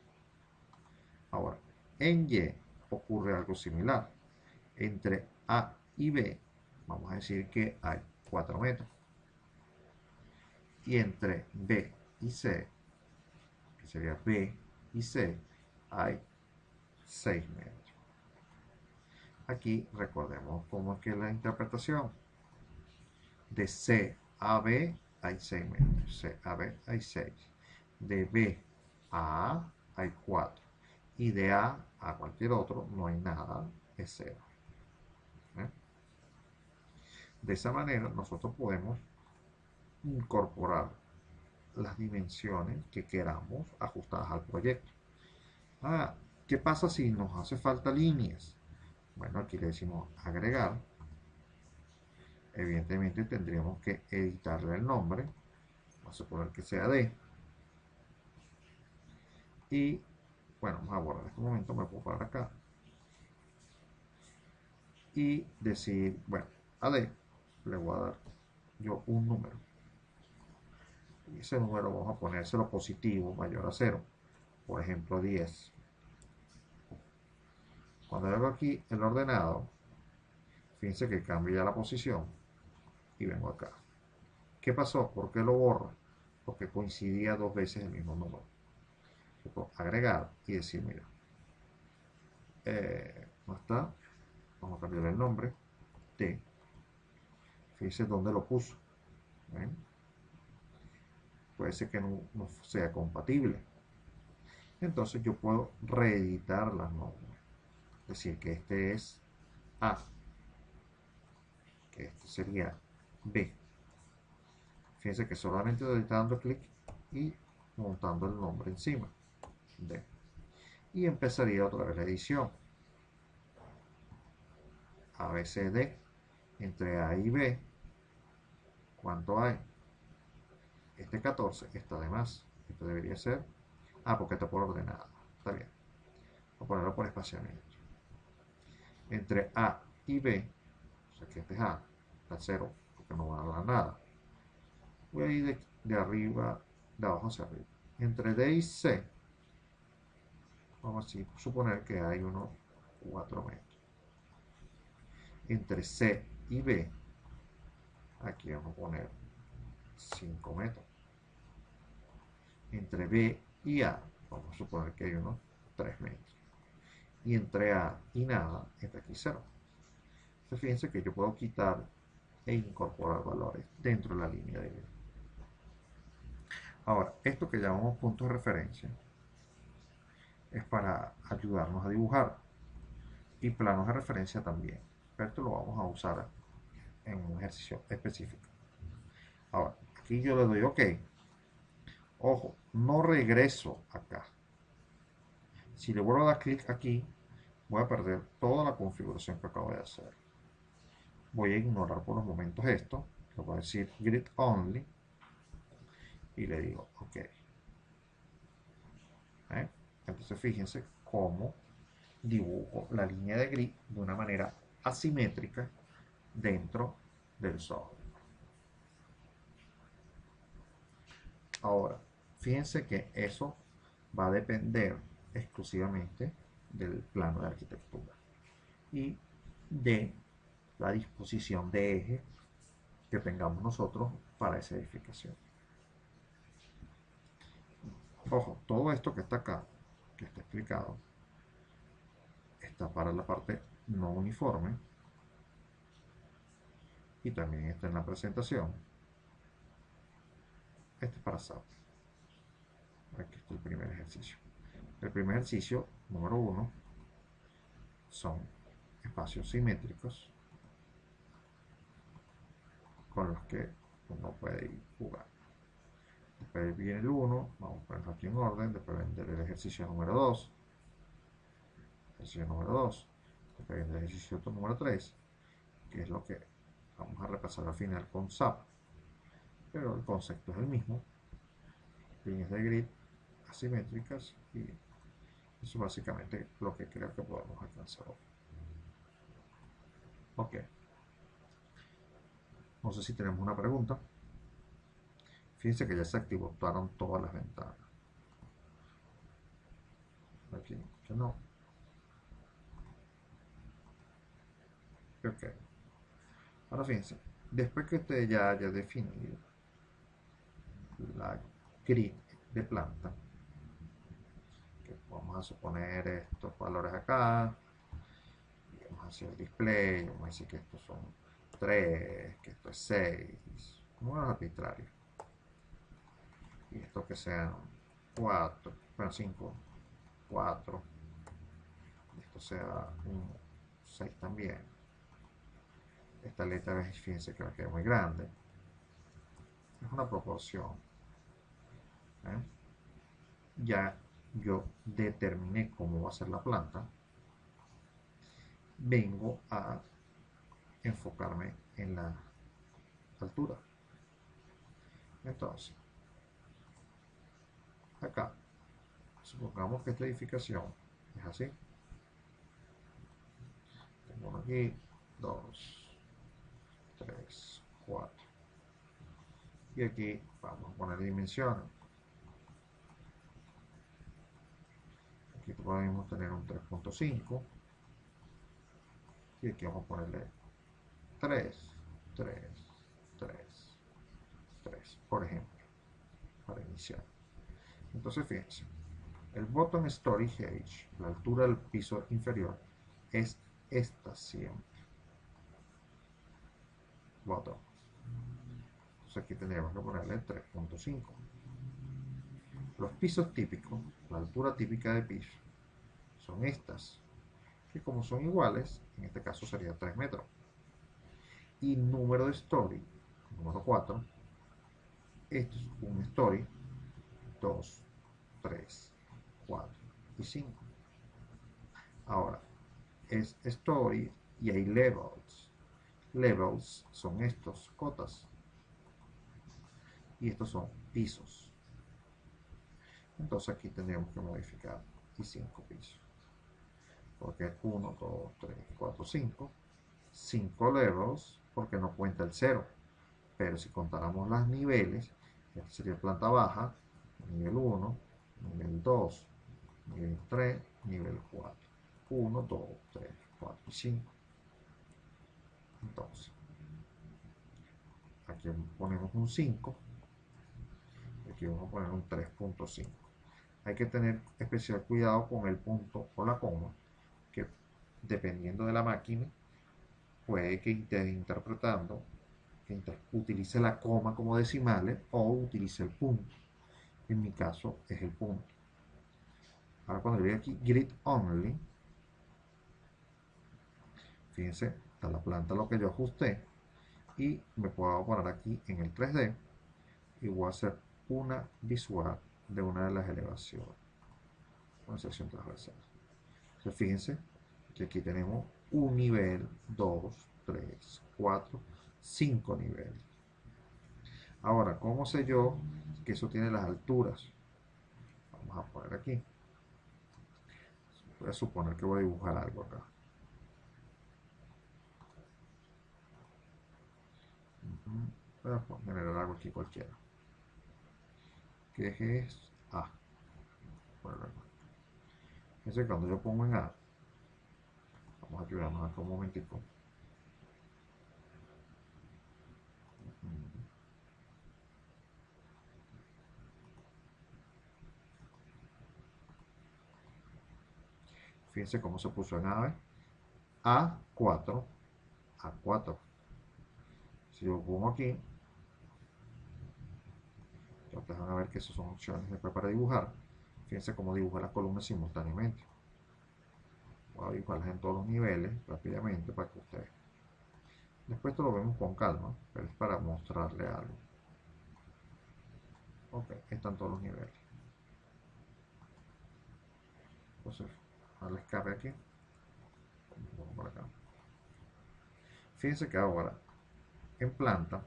Ahora, en Y ocurre algo similar. Entre A y B, vamos a decir que hay 4 metros. Y entre B y C, que sería B y C, hay 6 metros. Aquí recordemos cómo es que es la interpretación. De C a B hay 6 metros. C a B hay 6. De B a A hay 4. Y de A a cualquier otro no hay nada, es 0. De esa manera nosotros podemos incorporar las dimensiones que queramos ajustadas al proyecto. Ah, ¿qué pasa si nos hace falta líneas? Bueno, aquí le decimos agregar. Evidentemente tendríamos que editarle el nombre. Vamos a poner que sea D. Y bueno, vamos a borrar este momento, me puedo parar acá. Y decir, bueno, a D le voy a dar yo un número. Y ese número vamos a ponérselo positivo, mayor a 0. Por ejemplo, 10. Cuando hago aquí el ordenado, fíjense que cambia la posición y vengo acá. ¿Qué pasó? ¿Por qué lo borro? Porque coincidía dos veces el mismo número. Yo puedo agregar y decir, mira, no está, vamos a cambiar el nombre, T. Fíjense dónde lo puso. ¿Ven? Puede ser que no sea compatible. Entonces yo puedo reeditar las normas. Es decir, que este es A, que este sería B. Fíjense que solamente estoy dando clic y montando el nombre encima. D. Y empezaría otra vez la edición. A, B, C, D. Entre A y B, ¿cuánto hay? Este 14 está de más. Esto debería ser. Ah, porque está por ordenado. Está bien. Voy a ponerlo por espaciamiento. Entre A y B, o sea que este es A, está 0, porque no va a dar nada. Voy a ir de arriba, de abajo hacia arriba. Entre D y C, vamos a suponer que hay unos 4 metros. Entre C y B, aquí vamos a poner 5 metros. Entre B y A, vamos a suponer que hay unos 3 metros. Y entre A y nada, está aquí 0. Entonces fíjense que yo puedo quitar e incorporar valores dentro de la línea de grid. Ahora, esto que llamamos puntos de referencia es para ayudarnos a dibujar y planos de referencia también. Pero esto lo vamos a usar en un ejercicio específico. Ahora, aquí yo le doy OK. Ojo, no regreso acá. Si le vuelvo a dar clic aquí, voy a perder toda la configuración que acabo de hacer. Voy a ignorar por los momentos esto. Le voy a decir Grid Only y le digo OK. Entonces fíjense cómo dibujo la línea de grid de una manera asimétrica dentro del software. Ahora, fíjense que eso va a depender exclusivamente del plano de arquitectura y de la disposición de eje que tengamos nosotros para esa edificación. Ojo, todo esto que está acá, que está explicado, está para la parte no uniforme y también está en la presentación. Este es para SAP. Aquí está el primer ejercicio. El primer ejercicio, número 1, son espacios simétricos con los que uno puede ir jugando. Después viene el 1, vamos a ponerlo aquí en orden. Después viene el ejercicio número 2, ejercicio número 2. Después viene el ejercicio número 3, que es lo que vamos a repasar al final con SAP. Pero el concepto es el mismo. Líneas de grid asimétricas y eso es básicamente lo que creo que podemos alcanzar hoy. Ok. No sé si tenemos una pregunta. Fíjense que ya se activaron todas las ventanas. Aquí, que no. Ok. Ahora fíjense, después que usted ya haya definido la grid de planta, que vamos a suponer estos valores acá, y vamos a hacer el display, vamos a decir que estos son 3, que esto es 6, como los arbitrarios. Y estos que sean 4, bueno 5, 4, esto sea un 6 también. Esta letra, fíjense que va a quedar muy grande. Es una proporción. ¿Eh? Ya yo determiné cómo va a ser la planta. Vengo a enfocarme en la altura. Entonces, acá, supongamos que esta edificación es así. Tengo uno aquí, 2, 3, 4. Y aquí vamos a poner dimensiones. Aquí podemos tener un 3.5. Y aquí vamos a ponerle 3, 3, 3, 3, por ejemplo, para iniciar. Entonces, fíjense, el bottom story height, la altura del piso inferior, es esta siempre. Bottom. Entonces aquí tendríamos que ponerle 3.5. Los pisos típicos, la altura típica de piso, son estas, que como son iguales, en este caso sería 3 metros. Y número de story, número 4, esto es un story, 2, 3, 4 y 5. Ahora, es story y hay levels. Levels son estos, cotas. Y estos son pisos. Entonces aquí tendríamos que modificar y 5 pisos. Porque es 1, 2, 3, 4, 5. 5 levels porque no cuenta el 0. Pero si contáramos los niveles, este sería planta baja, nivel 1, nivel 2, nivel 3, nivel 4. 1, 2, 3, 4 y 5. Entonces, aquí ponemos un 5. Y aquí vamos a poner un 3.5. Hay que tener especial cuidado con el punto o la coma, que dependiendo de la máquina, puede que esté interpretando, que utilice la coma como decimales o utilice el punto. En mi caso es el punto. Ahora cuando yo aquí grid only, fíjense, está la planta lo que yo ajusté y me puedo poner aquí en el 3D y voy a hacer una visual de una de las elevaciones, una sección transversal. Entonces fíjense que aquí tenemos un nivel, 2, 3, 4, 5 niveles. Ahora, ¿cómo sé yo que eso tiene las alturas? Vamos a poner aquí. Voy a suponer que voy a dibujar algo acá. Voy a generar algo aquí cualquiera. ¿Qué es A? Bueno, fíjense, cuando yo pongo en A, vamos a ayudarnos acá un momentico. Fíjense cómo se puso en A, A4, A4. Si yo pongo aquí, ya ustedes van a ver que esas son opciones después para dibujar. Fíjense cómo dibuja las columnas simultáneamente. Voy a dibujarlas en todos los niveles rápidamente para que ustedes. Después esto lo vemos con calma, pero es para mostrarle algo. Ok, están todos los niveles. Entonces, al escape aquí, vamos por acá. Fíjense que ahora, en planta,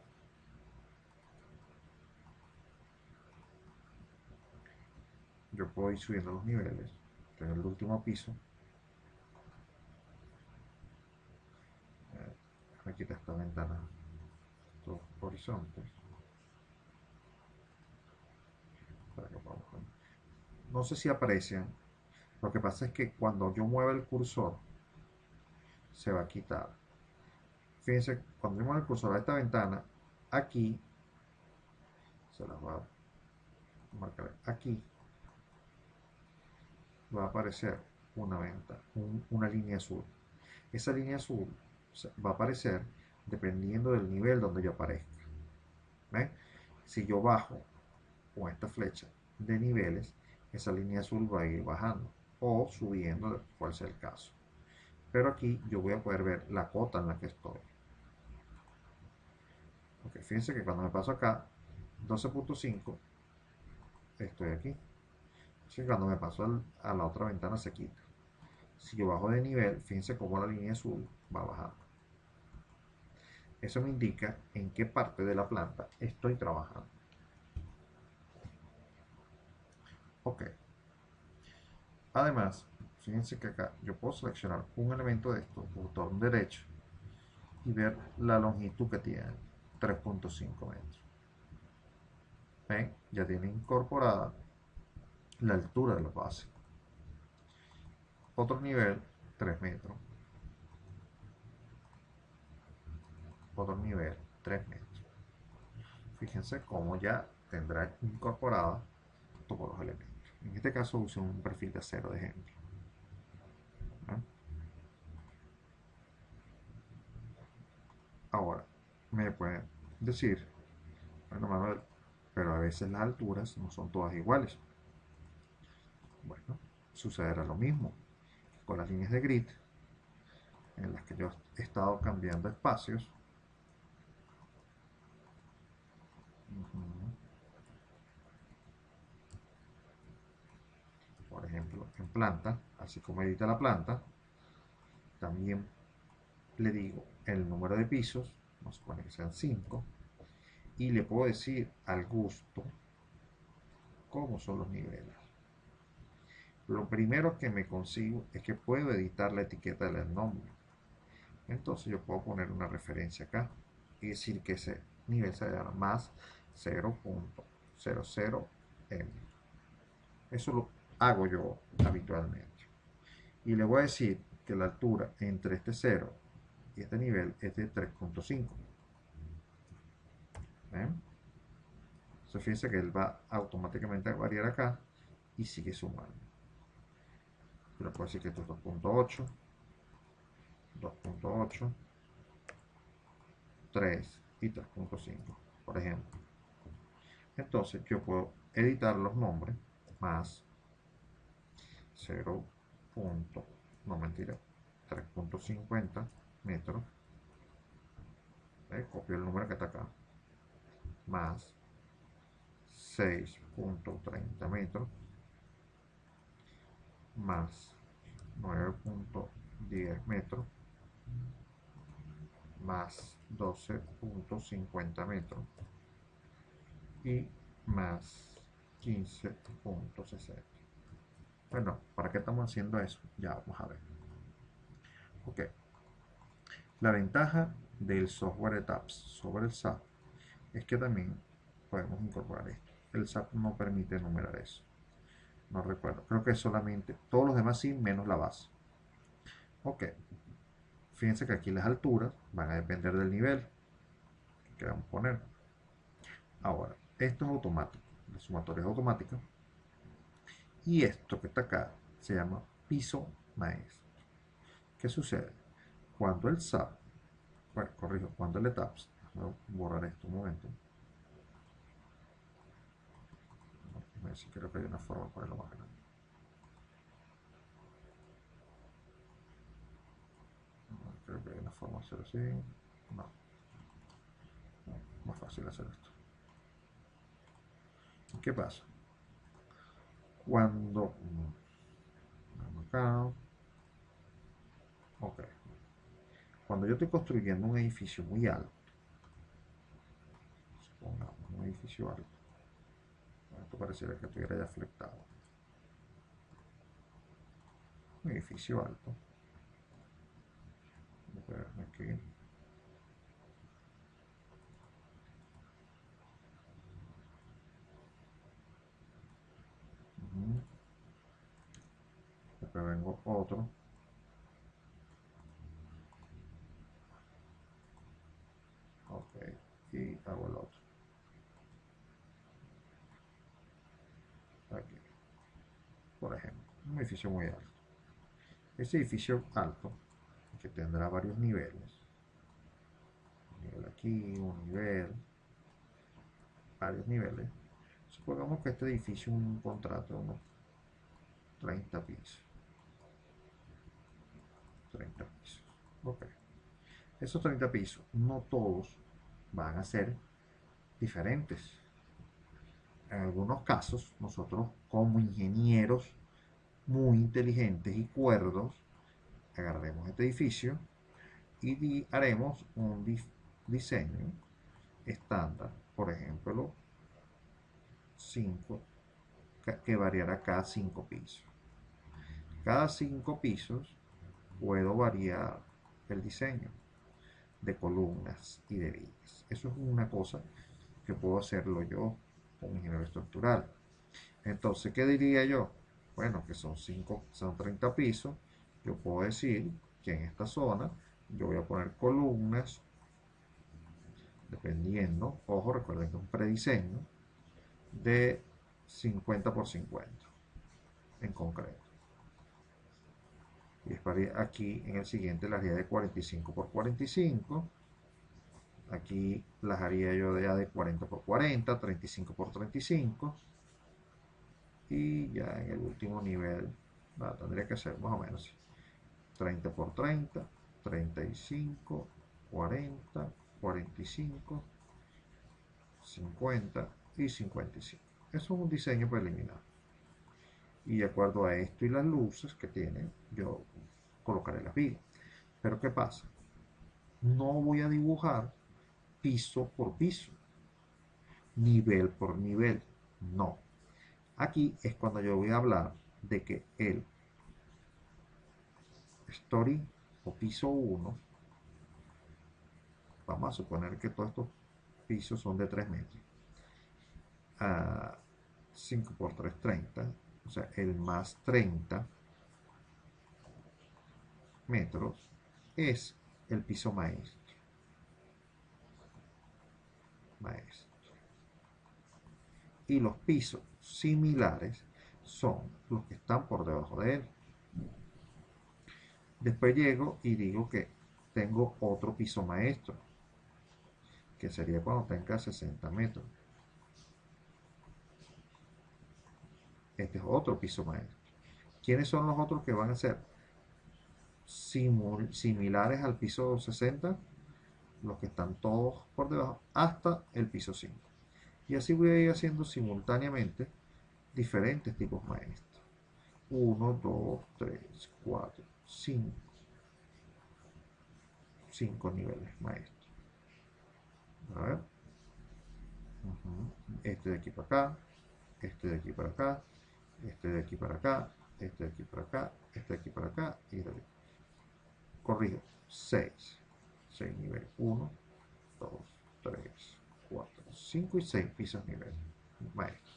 yo puedo ir subiendo los niveles. Estoy en el último piso. Me quita esta ventana, estos horizontes. Para que podamos ver. No sé si aprecian. Lo que pasa es que cuando yo mueva el cursor, se va a quitar. Fíjense, cuando yo mueva el cursor a esta ventana, aquí, se las va a marcar aquí, va a aparecer una ventana, una línea azul. Esa línea azul va a aparecer dependiendo del nivel donde yo aparezca. ¿Ven? Si yo bajo con esta flecha de niveles, esa línea azul va a ir bajando o subiendo, cual sea el caso. Pero aquí yo voy a poder ver la cota en la que estoy. fíjense que cuando me paso acá, 12.5, estoy aquí. Así que cuando me paso a la otra ventana se quita. Si yo bajo de nivel, fíjense cómo la línea azul va bajando. Eso me indica en qué parte de la planta estoy trabajando. Ok. Además, fíjense que acá yo puedo seleccionar un elemento de esto, botón derecho, y ver la longitud que tiene, 3.5 metros. ¿Ven? Ya tiene incorporada la altura de la base. Otro nivel, 3 metros. Otro nivel, 3 metros. Fíjense cómo ya tendrá incorporada todos los elementos. En este caso usé un perfil de acero de ejemplo. ¿No? Ahora, me pueden decir, bueno Manuel, pero a veces las alturas no son todas iguales. Bueno, sucederá lo mismo con las líneas de grid en las que yo he estado cambiando espacios. Por ejemplo, en planta, así como edita la planta, también le digo el número de pisos, vamos a suponer que sean 5, y le puedo decir al gusto cómo son los niveles. Lo primero que me consigo es que puedo editar la etiqueta del nombre. Entonces yo puedo poner una referencia acá y decir que ese nivel se llama más 0.00m. Eso lo hago yo habitualmente. Y le voy a decir que la altura entre este 0 y este nivel es de 3.5. Entonces fíjense que él va automáticamente a variar acá y sigue sumando. Yo le puedo decir que esto es 2.8, 2.8, 3 y 3.5, por ejemplo. Entonces yo puedo editar los nombres más 0. No mentira, 3.50 metros. Copio el número que está acá, más 6.30 metros, más 9.10 metros, más 12.50 metros y más 15.60. Bueno, ¿para qué estamos haciendo eso? Ya vamos a ver. Ok. La ventaja del software de TAPS sobre el SAP es que también podemos incorporar esto. El SAP no permite enumerar eso. No recuerdo. Creo que solamente todos los demás sí, menos la base. Ok. Fíjense que aquí las alturas van a depender del nivel que queramos poner. Ahora, esto es automático. La sumatoria es automática. Y esto que está acá se llama piso maestro. ¿Qué sucede? Cuando el SAP, bueno, corrijo, cuando el ETAPS, voy a borrar esto un momento. A ver si creo que hay una forma de ponerlo más grande. No, creo que hay una forma de hacerlo así. No, no, más fácil hacer esto. ¿Qué pasa? Cuando acá, ok, cuando yo estoy construyendo un edificio muy alto, supongamos un edificio alto, esto pareciera que estuviera ya flectado, un edificio alto, aquí, después vengo otro, ok, y hago el otro, aquí, por ejemplo, un edificio muy alto. Ese edificio alto, que tendrá varios niveles, un nivel aquí, un nivel, varios niveles. Supongamos que este edificio es un contrato de unos 30 pisos. 30 pisos. Ok. Esos 30 pisos, no todos van a ser diferentes. En algunos casos, nosotros como ingenieros muy inteligentes y cuerdos, agarraremos este edificio y haremos un diseño estándar, por ejemplo, 5, que variará cada 5 pisos. Cada 5 pisos puedo variar el diseño de columnas y de vigas. Eso es una cosa que puedo hacerlo yo como ingeniero estructural. Entonces, ¿qué diría yo? Bueno, que son 30 pisos. Yo puedo decir que en esta zona yo voy a poner columnas, dependiendo, ojo, recuerden que es un prediseño, de 50 por 50 en concreto. Y aquí en el siguiente las haría de 45 por 45. Aquí las haría yo ya de 40 por 40, 35 por 35. Y ya en el último nivel, tendría que ser más o menos 30 por 30, 35, 40, 45, 50 y 55. Eso es un diseño preliminar. Y de acuerdo a esto y las luces que tiene, yo colocaré las vigas. Pero ¿qué pasa? No voy a dibujar piso por piso, nivel por nivel. No. Aquí es cuando yo voy a hablar de que el story o piso 1, vamos a suponer que todos estos pisos son de 3 metros. 5 por 3, 30. O sea, el más 30 metros es el piso maestro. Y los pisos similares son los que están por debajo de él. Después llego y digo que tengo otro piso maestro, que sería cuando tenga 60 metros. Este es otro piso maestro. ¿Quiénes son los otros que van a ser similares al piso 60? Los que están todos por debajo hasta el piso 5. Y así voy a ir haciendo simultáneamente diferentes tipos maestros. 1, 2, 3, 4, 5. 5 niveles maestros. A ver. Este de aquí para acá, este de aquí para acá, este de aquí para acá, este de aquí para acá, este de aquí para acá y este de aquí. Corrijo, 6. 6 nivel 1, 2, 3, 4, 5 y 6 pisos nivel maestro.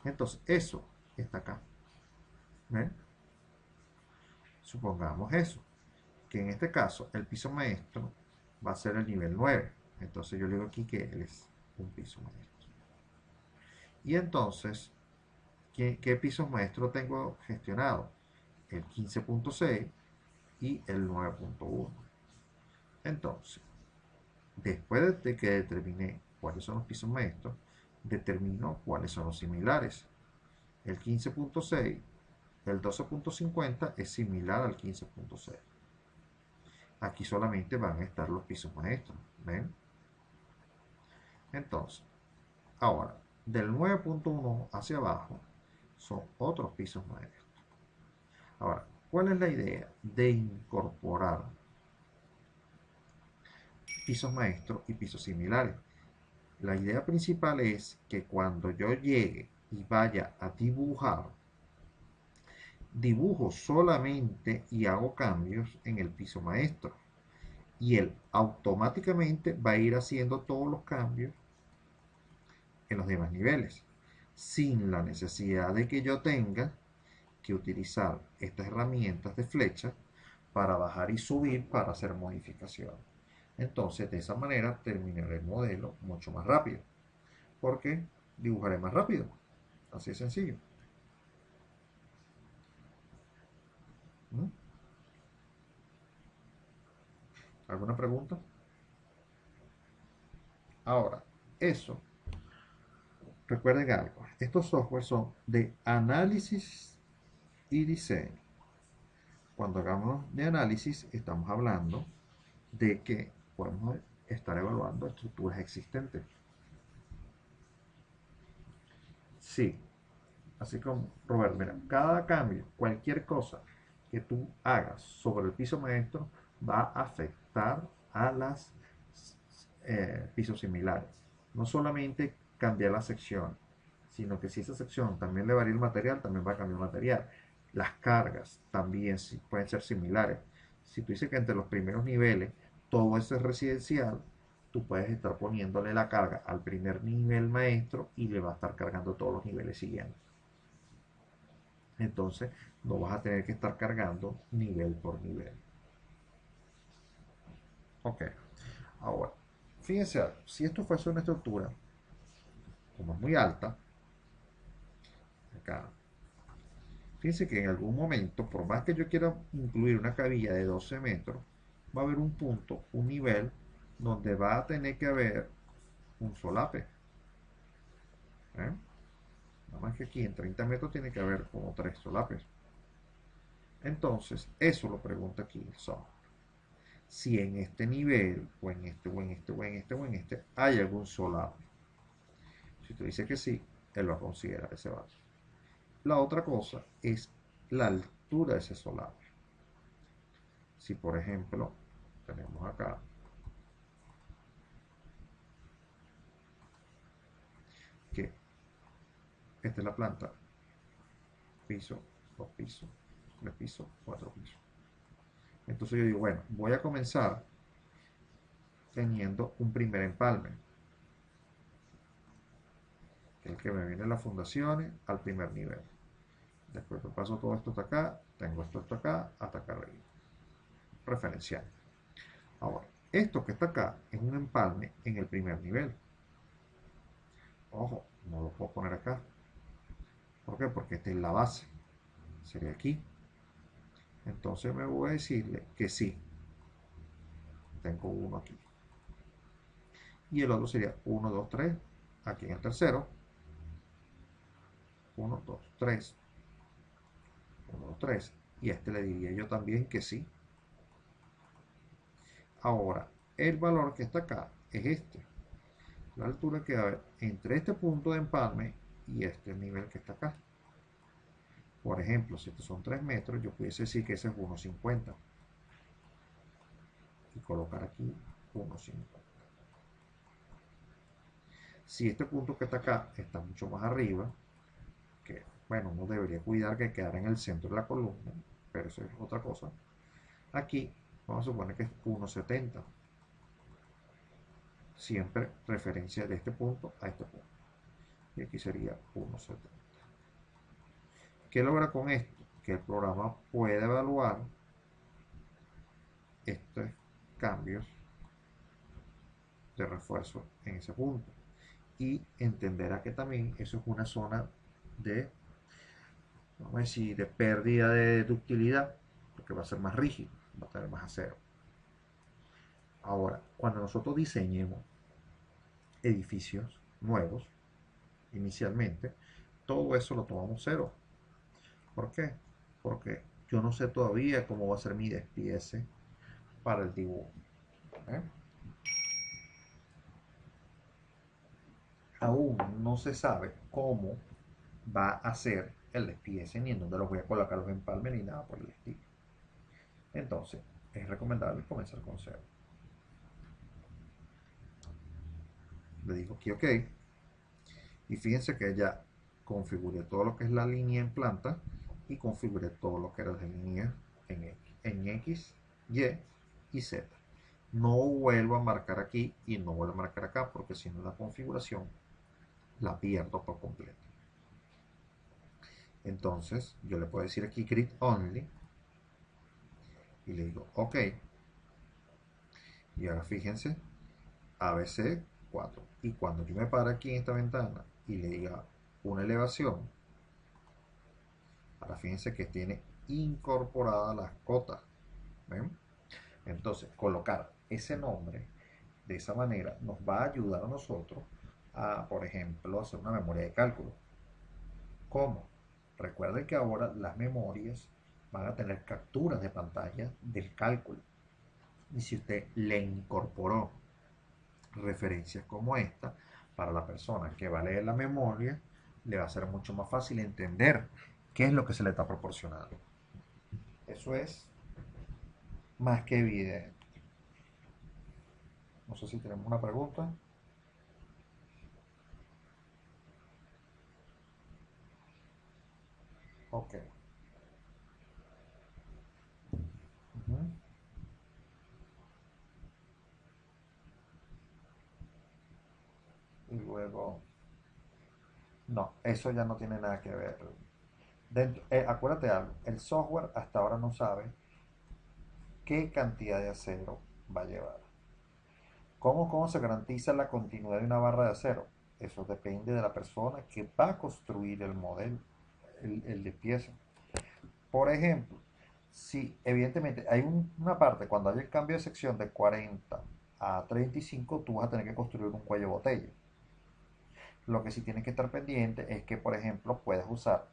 Entonces, eso está acá. ¿Ven? Supongamos eso, que en este caso el piso maestro va a ser el nivel 9. Entonces yo le digo aquí que él es un piso maestro. Y entonces, ¿qué pisos maestros tengo gestionado? El 15.6 y el 9.1. Entonces, después de que determiné cuáles son los pisos maestros, determino cuáles son los similares. El 15.6, el 12.50 es similar al 15.6. Aquí solamente van a estar los pisos maestros. ¿Ven? Entonces, ahora, del 9.1 hacia abajo son otros pisos maestros. Ahora, ¿cuál es la idea de incorporar pisos maestros y pisos similares? La idea principal es que cuando yo llegue y vaya a dibujar, dibujo solamente y hago cambios en el piso maestro. Y él automáticamente va a ir haciendo todos los cambios en los demás niveles, sin la necesidad de que yo tenga que utilizar estas herramientas de flecha para bajar y subir para hacer modificaciones. Entonces, de esa manera terminaré el modelo mucho más rápido, porque dibujaré más rápido. Así de sencillo. ¿Mm? ¿Alguna pregunta? Ahora, eso, recuerden algo, estos softwares son de análisis y diseño. Cuando hagamos de análisis, estamos hablando de que podemos estar evaluando estructuras existentes. Sí, así como Roberto, mira, cada cambio, cualquier cosa que tú hagas sobre el piso maestro va a afectar a las pisos similares. No solamente cambiar la sección, sino que si esa sección también le varía el material, también va a cambiar el material. Las cargas también pueden ser similares. Si tú dices que entre los primeros niveles todo eso es residencial, tú puedes estar poniéndole la carga al primer nivel maestro y le va a estar cargando todos los niveles siguientes. Entonces no vas a tener que estar cargando nivel por nivel. Ok, ahora, fíjense algo, si esto fuese una estructura como es muy alta, acá, fíjense que en algún momento, por más que yo quiera incluir una cabilla de 12 metros, va a haber un punto, un nivel, donde va a tener que haber un solape. ¿Eh? Nada más que aquí en 30 metros tiene que haber como 3 solapes. Entonces, eso lo pregunta aquí el software. Si en este nivel, o en este, o en este, o en este, o en este, hay algún solape. Si tú dices que sí, él va a considerar ese valor. La otra cosa es la altura de ese solape. Si por ejemplo, tenemos acá que esta es la planta, piso, dos pisos, tres pisos, cuatro pisos. Entonces yo digo, bueno, voy a comenzar teniendo un primer empalme, que es el que me viene las fundaciones al primer nivel. Después que paso todo esto hasta acá, tengo esto acá, hasta acá arriba. Referencial. Ahora, esto que está acá es un empalme en el primer nivel. Ojo, no lo puedo poner acá. ¿Por qué? Porque esta es la base. Sería aquí. Entonces me voy a decirle que sí. Tengo uno aquí. Y el otro sería 1, 2, 3. Aquí en el tercero. 1, 2, 3. 1, 2, 3. Y a este le diría yo también que sí. Ahora, el valor que está acá es este. La altura que va a haber entre este punto de empalme y este nivel que está acá. Por ejemplo, si estos son 3 metros, yo pudiese decir que ese es 1,50 y colocar aquí 1,50. Si este punto que está acá está mucho más arriba, que bueno, uno debería cuidar que quedara en el centro de la columna, pero eso es otra cosa. Aquí vamos a suponer que es 1,70. Siempre referencia de este punto a este punto. Y aquí sería 1,70. ¿Qué logra con esto? Que el programa puede evaluar estos cambios de refuerzo en ese punto y entenderá que también eso es una zona de, vamos a decir, de pérdida de ductilidad, porque va a ser más rígido, va a tener más acero. Ahora, cuando nosotros diseñemos edificios nuevos, inicialmente, todo eso lo tomamos cero. ¿Por qué? Porque yo no sé todavía cómo va a ser mi despiece para el dibujo. ¿Eh? Aún no se sabe cómo va a ser el despiece ni en dónde los voy a colocar los empalmes ni nada por el estilo. Entonces, es recomendable comenzar con cero. Le digo aquí OK y fíjense que ya configuré todo lo que es la línea en planta y configuré todo lo que era la línea en X, Y y Z. No vuelvo a marcar aquí y no vuelvo a marcar acá porque si no la configuración la pierdo por completo. Entonces yo le puedo decir aquí grid only y le digo OK. Y ahora fíjense, ABC 4. Y cuando yo me pare aquí en esta ventana y le diga una elevación, ahora fíjense que tiene incorporadas las cotas. ¿Ven? Entonces, colocar ese nombre de esa manera nos va a ayudar a nosotros a, por ejemplo, hacer una memoria de cálculo. ¿Cómo? Recuerden que ahora las memorias van a tener capturas de pantalla del cálculo. Y si usted le incorporó referencias como esta, para la persona que va a leer la memoria, le va a ser mucho más fácil entender qué es lo que se le está proporcionando. Eso es más que evidente. No sé si tenemos una pregunta. Ok. Ujú. Y luego, no, eso ya no tiene nada que ver. Acuérdate algo, el software hasta ahora no sabe qué cantidad de acero va a llevar. ¿Cómo se garantiza la continuidad de una barra de acero? Eso depende de la persona que va a construir el modelo, el de pieza. Por ejemplo, si evidentemente hay una parte, cuando hay el cambio de sección de 40 a 35, tú vas a tener que construir un cuello botella. Lo que sí tienes que estar pendiente es que, por ejemplo, puedes usar,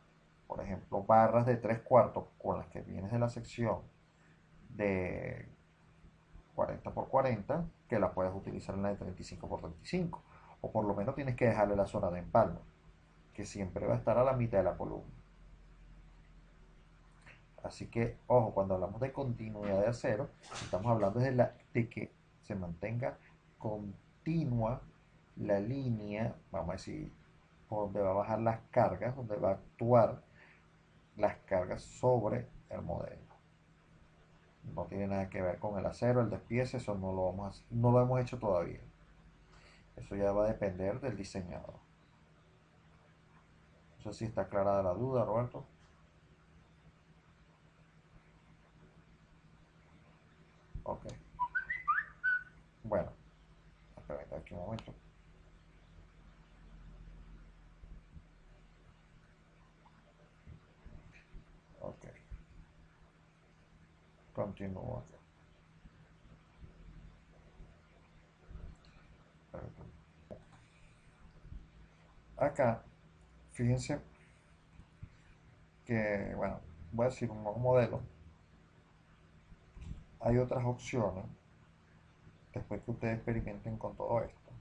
por ejemplo, barras de 3 cuartos con las que vienes de la sección de 40 por 40, que la puedes utilizar en la de 35 por 35. O por lo menos tienes que dejarle la zona de empalme, que siempre va a estar a la mitad de la columna. Así que, ojo, cuando hablamos de continuidad de acero, estamos hablando de que se mantenga continua la línea, vamos a decir, por donde va a bajar las cargas, donde va a actuar las cargas sobre el modelo. No tiene nada que ver con el acero, el despiece, eso no lo hemos hecho todavía. Eso ya va a depender del diseñador. No sé si está clara la duda, Roberto. Ok. Bueno, espera aquí un momento. Ok. Continúo. Acá, fíjense que, bueno, voy a decir un nuevo modelo. Hay otras opciones, después que ustedes experimenten con todo esto.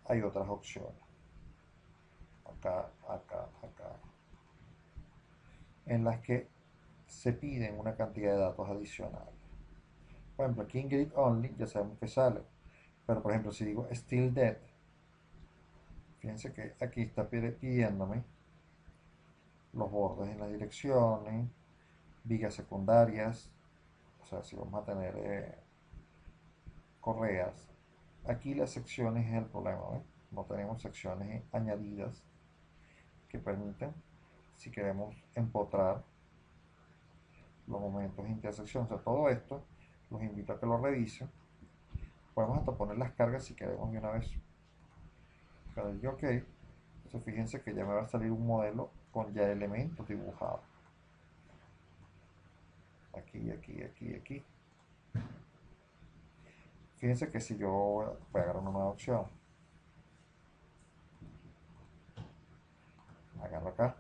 Hay otras opciones. Acá, acá, acá. En las que se piden una cantidad de datos adicionales. Por ejemplo, aquí en Grid Only ya sabemos que sale. Pero por ejemplo, si digo Still Dead, fíjense que aquí está pidiéndome los bordes en las direcciones, vigas secundarias, o sea, si vamos a tener correas. Aquí las secciones es el problema, ¿ves? No tenemos secciones añadidas que permiten, si queremos empotrar los momentos de intersección. O sea, todo esto los invito a que lo revisen. Podemos hasta poner las cargas si queremos de una vez. Pero yo ok. Entonces fíjense que ya me va a salir un modelo con ya elementos dibujados. Aquí, aquí, aquí, aquí. Fíjense que si yo voy a agarrar una nueva opción, agarro acá,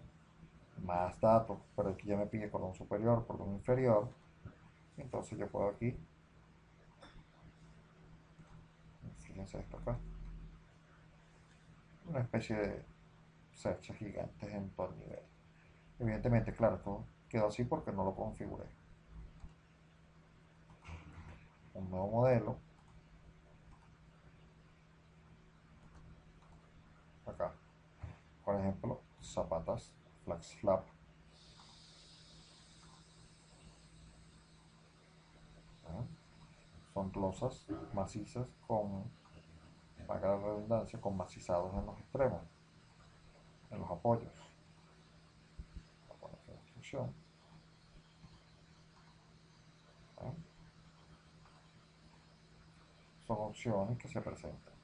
más datos, pero aquí ya me pide cordón superior, cordón inferior. Entonces yo puedo aquí, fíjense esto acá, una especie de cerchas gigantes en todo el nivel. Evidentemente, claro, esto quedó así porque no lo configuré. Un nuevo modelo, acá, por ejemplo, zapatas, flax flap. ¿Eh? Son losas macizas con, para la redundancia, con macizados en los extremos, en los apoyos. Voy a poner esta instrucción. ¿Eh? Son opciones que se presentan.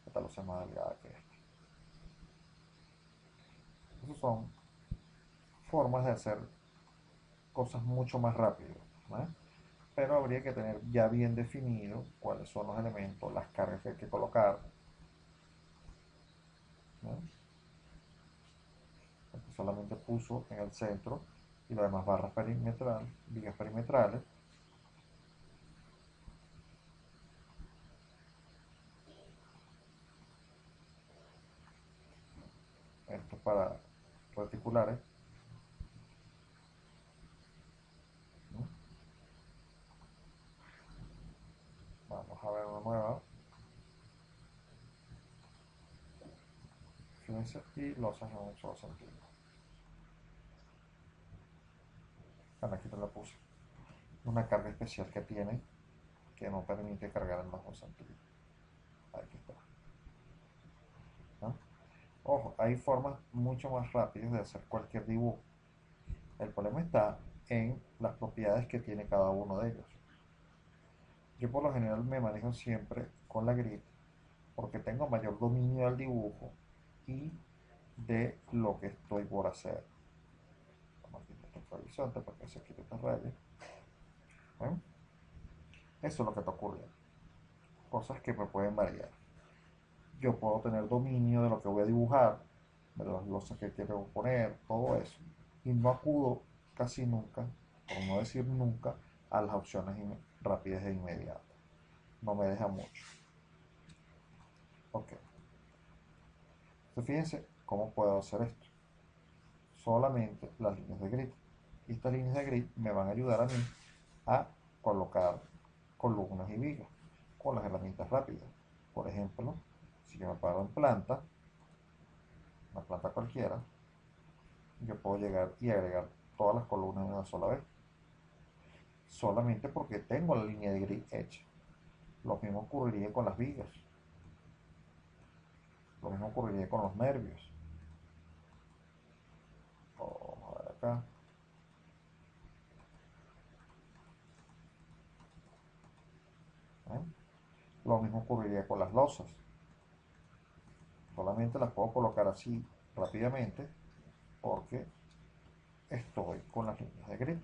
Esta losa es más delgada que esta. Esas son formas de hacer cosas mucho más rápido, ¿no? Pero habría que tener ya bien definido cuáles son los elementos, las cargas que hay que colocar, ¿no? Aquí solamente puso en el centro y lo demás barras perimetrales, vigas perimetrales. esto para reticulares, ¿no? Vamos a ver una nueva, fíjense, y losas en un solo sentido. Bueno, aquí te la puse. Una carga especial que tiene que no permite cargar en los dos sentidos. Aquí está, ¿no? Ojo, hay formas mucho más rápidas de hacer cualquier dibujo. El problema está en las propiedades que tiene cada uno de ellos. Yo por lo general me manejo siempre con la grid porque tengo mayor dominio del dibujo y de lo que estoy por hacer. Vamos a quitar este horizonte para que se quite esta raya. ¿Ven? Eso es lo que está ocurriendo. Cosas que me pueden variar. Yo puedo tener dominio de lo que voy a dibujar, de las losas que quiero poner, todo eso. Y no acudo casi nunca, por no decir nunca, a las opciones rápidas e inmediatas. No me deja mucho. Ok. Entonces fíjense cómo puedo hacer esto. Solamente las líneas de grid. Y estas líneas de grid me van a ayudar a mí a colocar columnas y vigas con las herramientas rápidas. Por ejemplo, si yo me paro en planta, una planta cualquiera, yo puedo llegar y agregar todas las columnas de una sola vez. Solamente porque tengo la línea de grid hecha. Lo mismo ocurriría con las vigas. Lo mismo ocurriría con los nervios. Vamos a ver acá. ¿Eh? Lo mismo ocurriría con las losas. Solamente las puedo colocar así rápidamente porque estoy con las líneas de grid.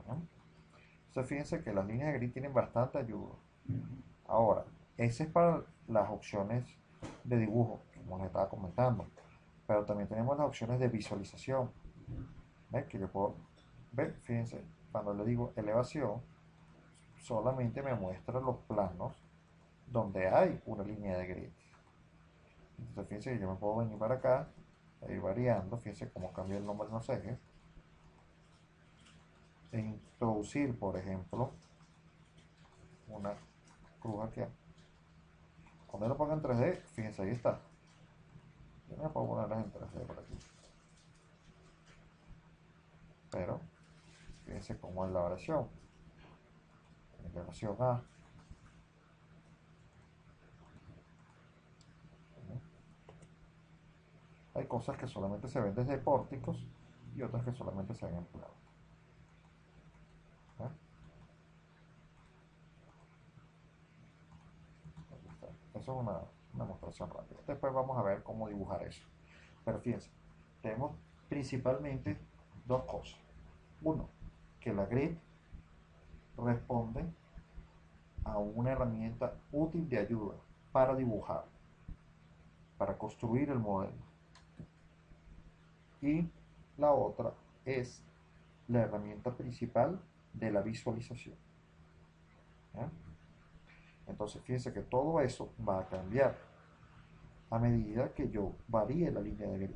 ¿No? Entonces fíjense que las líneas de grid tienen bastante ayuda. Ahora, ese es para las opciones de dibujo, como les estaba comentando. Pero también tenemos las opciones de visualización. ¿Ven? Que yo puedo ver, fíjense, cuando le digo elevación, solamente me muestra los planos donde hay una línea de grid. Entonces fíjense que yo me puedo venir para acá, ir variando, fíjense cómo cambia el nombre de los ejes, e introducir, por ejemplo, una cruz aquí. Cuando lo ponga en 3D, fíjense, ahí está. Yo me puedo ponerlas en 3D por aquí. Pero, fíjense cómo es la variación. Elevación A. Hay cosas que solamente se ven desde pórticos y otras que solamente se ven en plano. ¿Eh? Eso es una demostración rápida. Después vamos a ver cómo dibujar eso. Pero fíjense, tenemos principalmente dos cosas. Uno, que la grid responde a una herramienta útil de ayuda para dibujar, para construir el modelo. Y la otra es la herramienta principal de la visualización. ¿Eh? Entonces fíjense que todo eso va a cambiar a medida que yo varíe la línea de grid.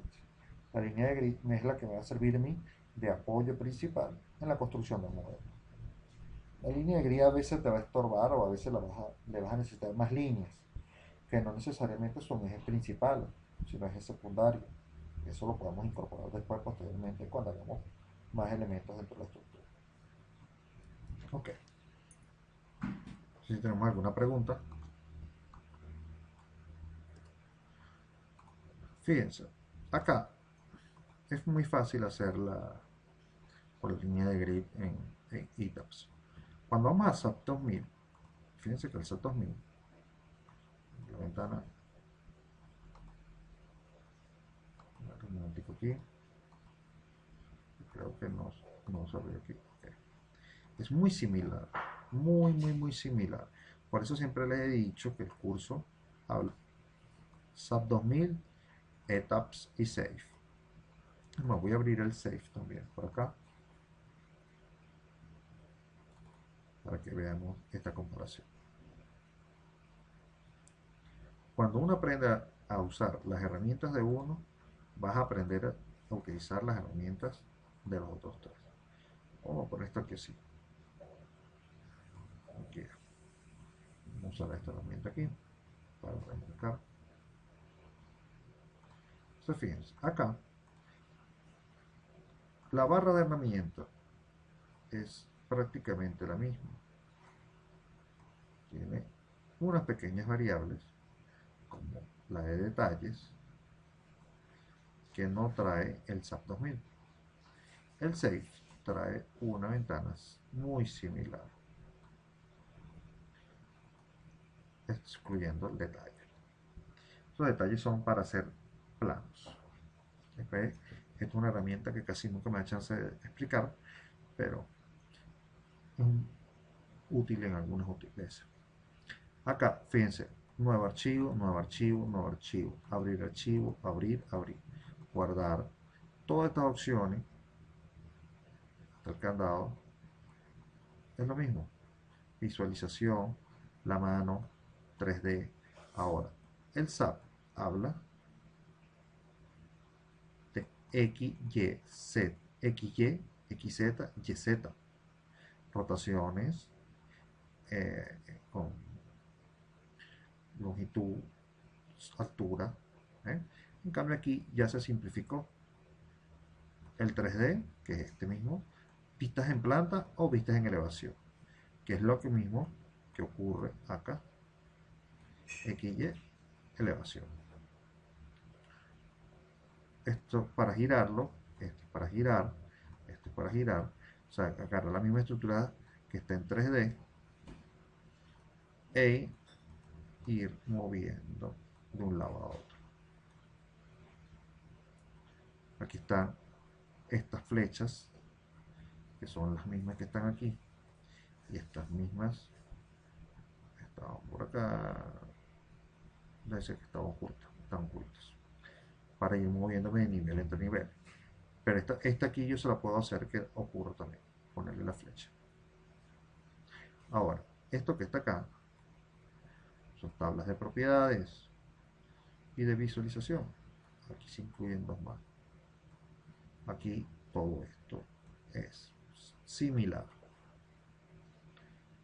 La línea de grid es la que me va a servir a mí de apoyo principal en la construcción del modelo. La línea de grid a veces te va a estorbar o a veces le vas a necesitar más líneas, que no necesariamente son ejes principales, sino ejes secundarios. Eso lo podemos incorporar después, posteriormente, cuando hagamos más elementos dentro de la estructura. Ok. Si tenemos alguna pregunta. Fíjense, acá es muy fácil hacerla por la línea de grid en ETABS. Cuando vamos a SAP 2000, fíjense que el SAP 2000, la ventana, un momentico aquí, creo que no se abrió aquí. Okay. Es muy similar, muy similar. Por eso siempre les he dicho que el curso habla SAP 2000, ETABS y SAFE. Me voy a abrir el SAFE también por acá para que veamos esta comparación. Cuando uno aprende a usar las herramientas de uno, vas a aprender a utilizar las herramientas de los otros tres. Vamos a poner esto aquí así. Aquí. Vamos a usar esta herramienta aquí para remarcar. Entonces fíjense, acá la barra de herramientas es prácticamente la misma. Tiene unas pequeñas variables como la de detalles que no trae el SAP 2000. El Save trae una ventana muy similar, excluyendo el detalle. Los detalles son para hacer planos. Esta es una herramienta que casi nunca me da chance de explicar, pero es útil en algunas veces. Acá, fíjense, nuevo archivo, nuevo archivo, nuevo archivo, archivo, abrir, abrir, guardar. Todas estas opciones, hasta el candado, es lo mismo. Visualización, la mano, 3D. Ahora, el SAP habla de X, Y, Z, XY, XZ, YZ. Rotaciones con longitud, altura. En cambio aquí ya se simplificó. El 3D, que es este mismo, vistas en planta o vistas en elevación, que es lo que mismo que ocurre acá. XY, elevación. Esto para girarlo, esto para girar, esto para girar. O sea, agarra la misma estructura que está en 3D e ir moviendo de un lado a otro. Aquí están estas flechas, que son las mismas que están aquí, y estas mismas estaban por acá, debe ser que estaban ocultas, para ir moviéndome de nivel entre nivel. Pero esta aquí yo se la puedo hacer que ocurra también, ponerle la flecha. Ahora, esto que está acá son tablas de propiedades y de visualización. Aquí se incluyen dos más. Aquí todo esto es similar.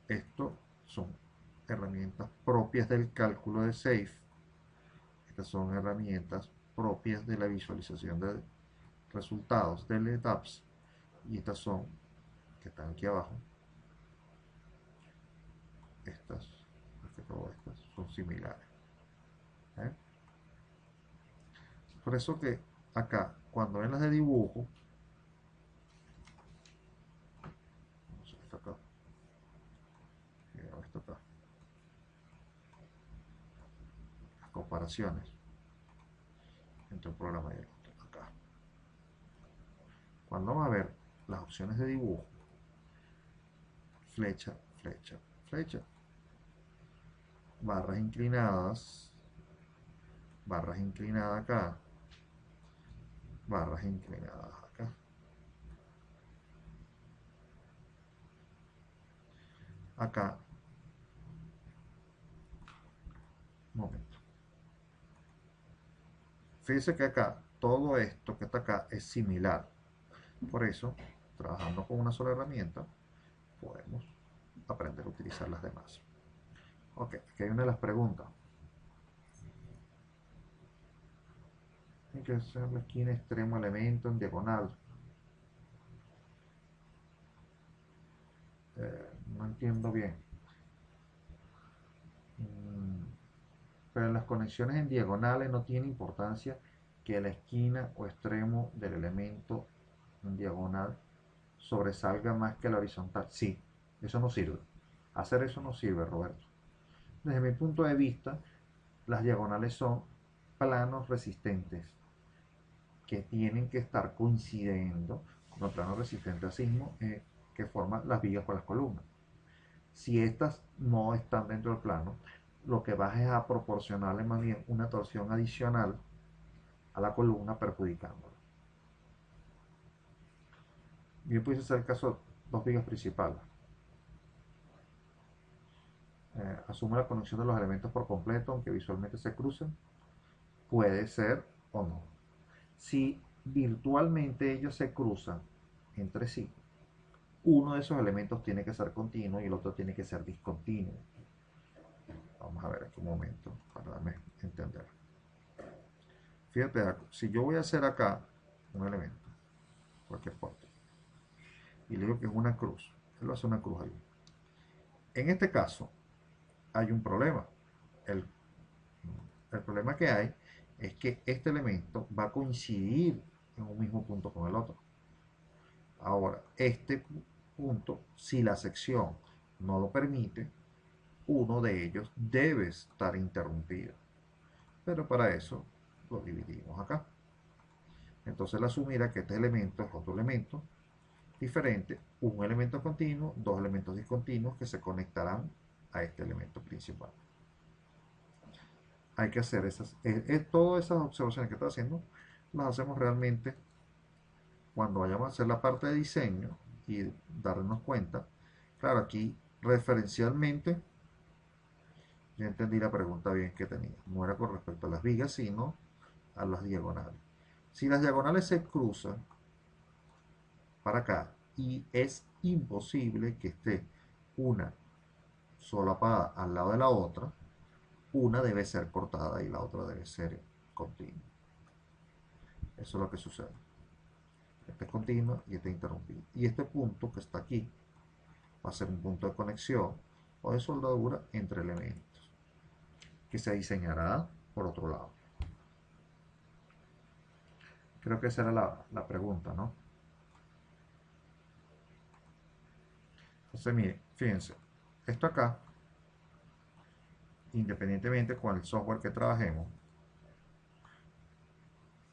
Esto son herramientas propias del cálculo de SAFE. Estas son herramientas propias de la visualización de resultados del ETAPS. Y estas son, que están aquí abajo, estas, porque todas estas son similares. ¿Eh? Por eso que acá, cuando ven las de dibujo, esto acá, esto acá, las comparaciones entre un programa y el otro, acá. Cuando vamos a ver las opciones de dibujo, flecha, flecha, flecha, barras inclinadas acá, barras inclinadas acá. Acá, un momento. Fíjense que acá, todo esto que está acá es similar. Por eso, trabajando con una sola herramienta, podemos aprender a utilizar las demás. Ok, aquí hay una de las preguntas. Hay que hacer la esquina extremo elemento en diagonal. No entiendo bien. Pero en las conexiones en diagonales no tiene importancia que la esquina o extremo del elemento en diagonal sobresalga más que la horizontal. Sí, eso no sirve. Hacer eso no sirve, Roberto. Desde mi punto de vista, las diagonales son planos resistentes que tienen que estar coincidiendo con el plano resistente a sismo que forman las vigas con las columnas. Si estas no están dentro del plano, lo que vas es a proporcionarle más bien una torsión adicional a la columna, perjudicándola. Bien, pudiese ser el caso de dos vigas principales. asume la conexión de los elementos por completo, aunque visualmente se crucen. Puede ser o no. Si virtualmente ellos se cruzan entre sí, uno de esos elementos tiene que ser continuo y el otro tiene que ser discontinuo. Vamos a ver aquí un momento para darme a entender. Fíjate, si yo voy a hacer acá un elemento, cualquier parte, y le digo que es una cruz, él va a hacer una cruz ahí. En este caso, hay un problema. El, el problema que hay es que este elemento va a coincidir en un mismo punto con el otro. Ahora, este punto, si la sección no lo permite, uno de ellos debe estar interrumpido. Pero para eso lo dividimos acá. Entonces él asumirá que este elemento es otro elemento diferente, un elemento continuo, dos elementos discontinuos que se conectarán a este elemento principal. Hay que hacer todas esas observaciones que está haciendo, las hacemos realmente cuando vayamos a hacer la parte de diseño y darnos cuenta. Claro, aquí referencialmente ya entendí la pregunta bien que tenía. No era con respecto a las vigas, sino a las diagonales. Si las diagonales se cruzan para acá y es imposible que esté una solapada al lado de la otra, una debe ser cortada y la otra debe ser continua. Eso es lo que sucede. Este es continuo y este es interrumpido. Y este punto que está aquí va a ser un punto de conexión o de soldadura entre elementos que se diseñará por otro lado. Creo que esa era la pregunta, ¿no? Entonces, miren, fíjense, esto acá, independientemente con el software que trabajemos,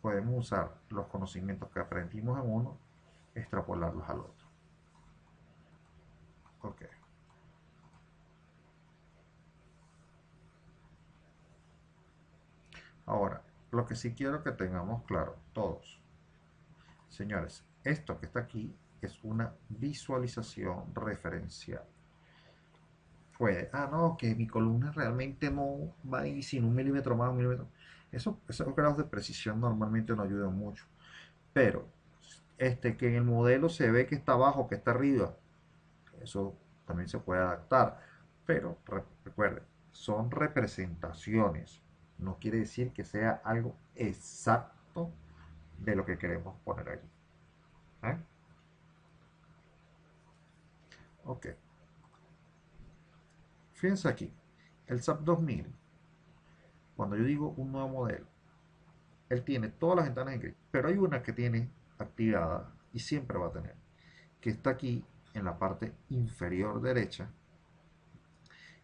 podemos usar los conocimientos que aprendimos en uno, extrapolarlos al otro. Ok. Ahora, lo que sí quiero que tengamos claro, todos, señores, esto que está aquí es una visualización referencial. Puede, no, que mi columna realmente no va a ir sin 1 milímetro más, 1 milímetro. Esos grados de precisión normalmente no ayudan mucho. Pero, que en el modelo se ve que está abajo, que está arriba, eso también se puede adaptar. Pero, recuerden, son representaciones. No quiere decir que sea algo exacto de lo que queremos poner allí. ¿Eh? Ok. Fíjense aquí. El SAP 2000, cuando yo digo un nuevo modelo, él tiene todas las ventanas en gris, pero hay una que tiene activada y siempre va a tener, que está aquí en la parte inferior derecha,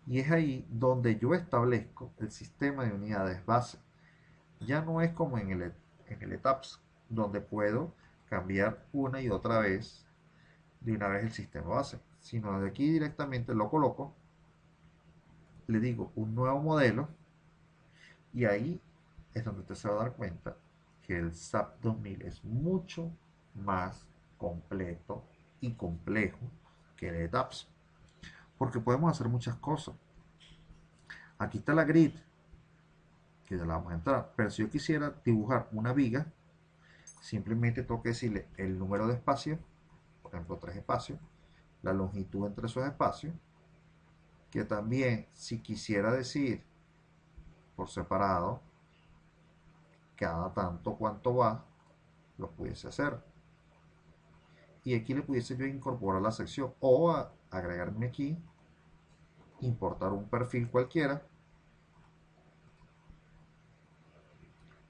y es ahí donde yo establezco el sistema de unidades base. Ya no es como en el ETAPS, donde puedo cambiar una y otra vez de una vez el sistema base, sino de aquí directamente lo coloco, le digo un nuevo modelo, y ahí es donde usted se va a dar cuenta que el SAP 2000 es mucho más completo y complejo que el ETAPS, porque podemos hacer muchas cosas. Aquí está la grid, que ya la vamos a entrar, pero si yo quisiera dibujar una viga, simplemente tengo que decirle el número de espacios, por ejemplo 3 espacios, la longitud entre esos espacios, que también si quisiera decir por separado cada tanto cuánto va, lo pudiese hacer. Y aquí le pudiese yo incorporar la sección o agregarme aquí, importar un perfil cualquiera,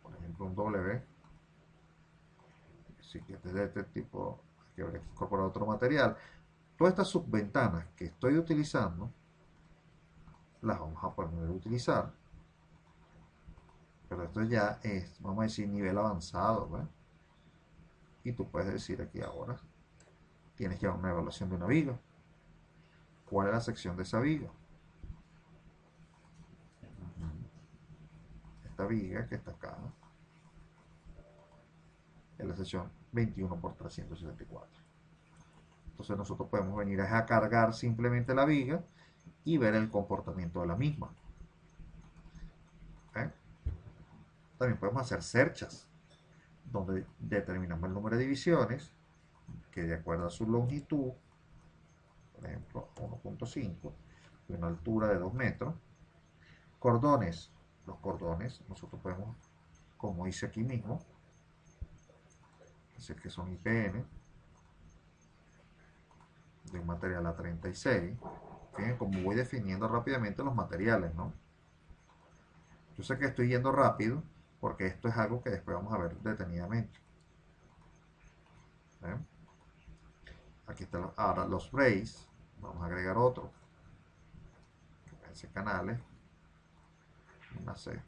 por ejemplo un W, si es de este tipo, hay que habría que incorporar otro material. Todas estas subventanas que estoy utilizando, las vamos a poder utilizar, pero esto ya es, vamos a decir, nivel avanzado, ¿ves? Y tú puedes decir aquí ahora, tienes ya una evaluación de una viga. ¿Cuál es la sección de esa viga? Esta viga que está acá es la sección 21 por 364. Entonces nosotros podemos venir a cargar simplemente la viga y ver el comportamiento de la misma. ¿Eh? También podemos hacer cerchas, donde determinamos el número de divisiones que de acuerdo a su longitud, por ejemplo 1.5, y una altura de 2 metros. Cordones, los cordones nosotros podemos, como hice aquí mismo, decir que son IPN de un material A36. Fíjense cómo voy definiendo rápidamente los materiales, ¿no? Yo sé que estoy yendo rápido porque esto es algo que después vamos a ver detenidamente. ¿Eh? Aquí están ahora los rays. Vamos a agregar otro. Ese canales. Una C. ¿Eh?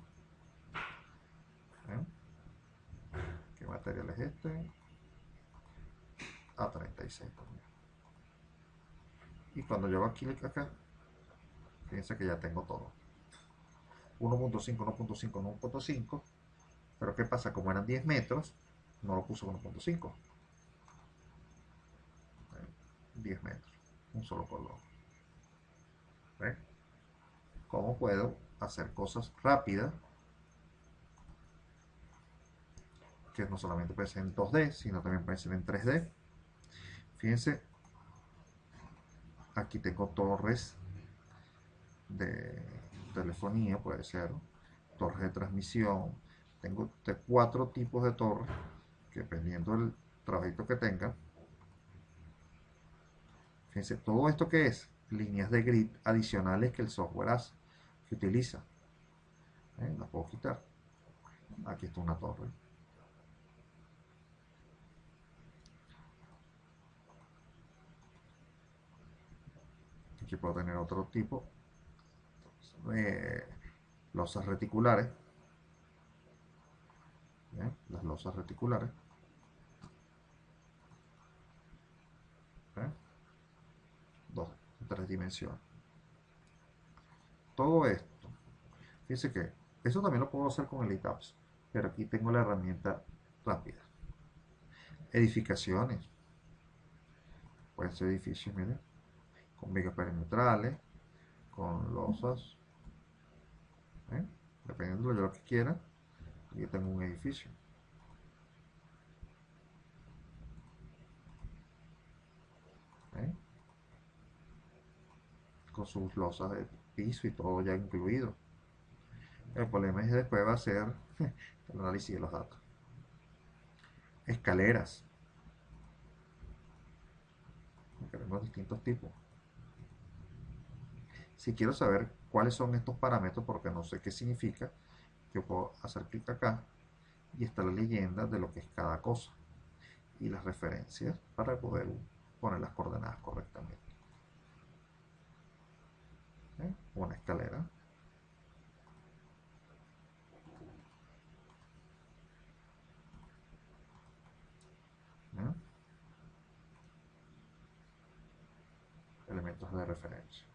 ¿Qué material es este? A36 también. Y cuando yo hago clic acá, fíjense que ya tengo todo. 1.5, 1.5, 1.5. Pero ¿qué pasa? Como eran 10 metros, no lo puse 1.5. 10 metros. Un solo color. ¿Ven? ¿Cómo puedo hacer cosas rápidas? Que no solamente puede ser en 2D, sino también puede ser en 3D. Fíjense, aquí tengo torres de telefonía, puede ser, torres de transmisión. Tengo de 4 tipos de torres, que dependiendo del trabajito que tenga. Fíjense, todo esto que es líneas de grid adicionales que el software hace, que utiliza. Las puedo quitar. Aquí está una torre. Aquí puedo tener otro tipo. Losas reticulares. Las losas reticulares. Dos, tres dimensiones. Todo esto. Fíjense que eso también lo puedo hacer con el ETAPS, pero aquí tengo la herramienta rápida. Edificaciones. Pueden ser edificios, miren, con vigas perimetrales, con losas, ¿eh? Dependiendo de lo que quiera. Aquí tengo un edificio. ¿Eh? Con sus losas de piso y todo ya incluido. El problema es que después va a ser el análisis de los datos. Escaleras. Tenemos distintos tipos. Si quiero saber cuáles son estos parámetros, porque no sé qué significa, yo puedo hacer clic acá y está la leyenda de lo que es cada cosa y las referencias para poder poner las coordenadas correctamente. Una escalera. ¿Eh? Elementos de referencia.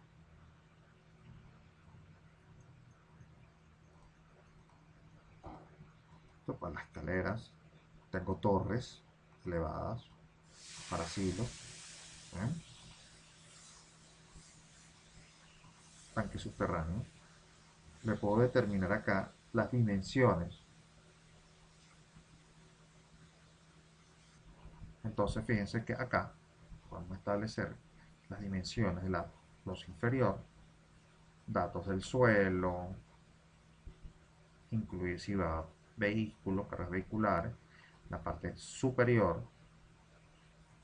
Esto para las escaleras. Tengo torres elevadas para silos. ¿Eh? Tanque subterráneo. Le puedo determinar acá las dimensiones. Entonces fíjense que acá vamos a establecer las dimensiones de la losa inferior, datos del suelo, incluir si va vehículos, cargas vehiculares, la parte superior,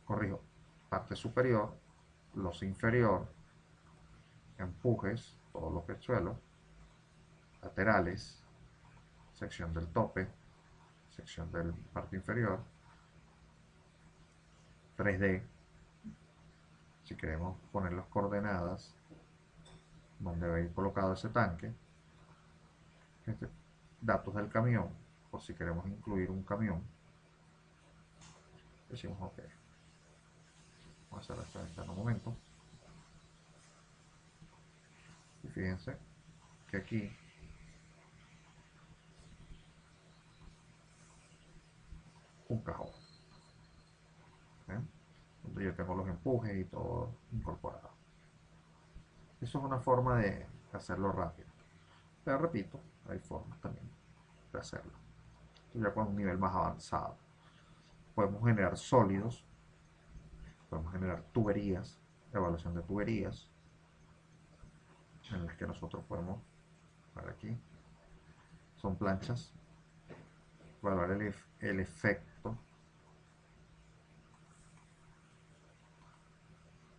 corrijo, parte superior, losa inferior, empujes, todo lo que es suelo, laterales, sección del tope, sección del parte inferior, 3D, si queremos poner las coordenadas donde va a ir colocado ese tanque, datos del camión, por si queremos incluir un camión, decimos ok. Vamos a hacer esto en un momento. Y fíjense que aquí un cajón, ¿eh? Donde yo tengo los empujes y todo incorporado. Eso es una forma de hacerlo rápido. Pero repito, hay formas también de hacerlo. Ya con un nivel más avanzado. Podemos generar sólidos, podemos generar tuberías, evaluación de tuberías, en las que nosotros podemos ver aquí. Son planchas, evaluar el efecto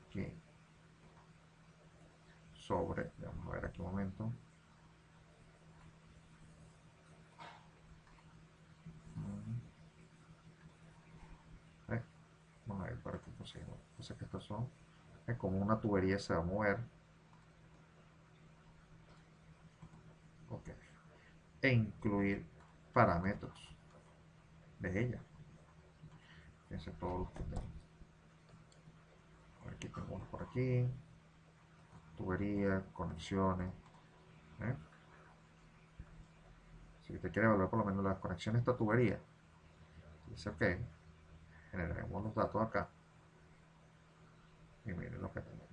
aquí sobre, vamos a ver aquí un momento. Vamos a ver para qué conseguimos. Entonces que estos son, es como una tubería se va a mover. Ok. E incluir parámetros de ella. Fíjense todos los que tengo. Aquí tengo uno por aquí. Tubería, conexiones. ¿eh? Si usted quiere evaluar por lo menos las conexiones de esta tubería, dice ok, generemos los datos acá. Y miren lo que tenemos.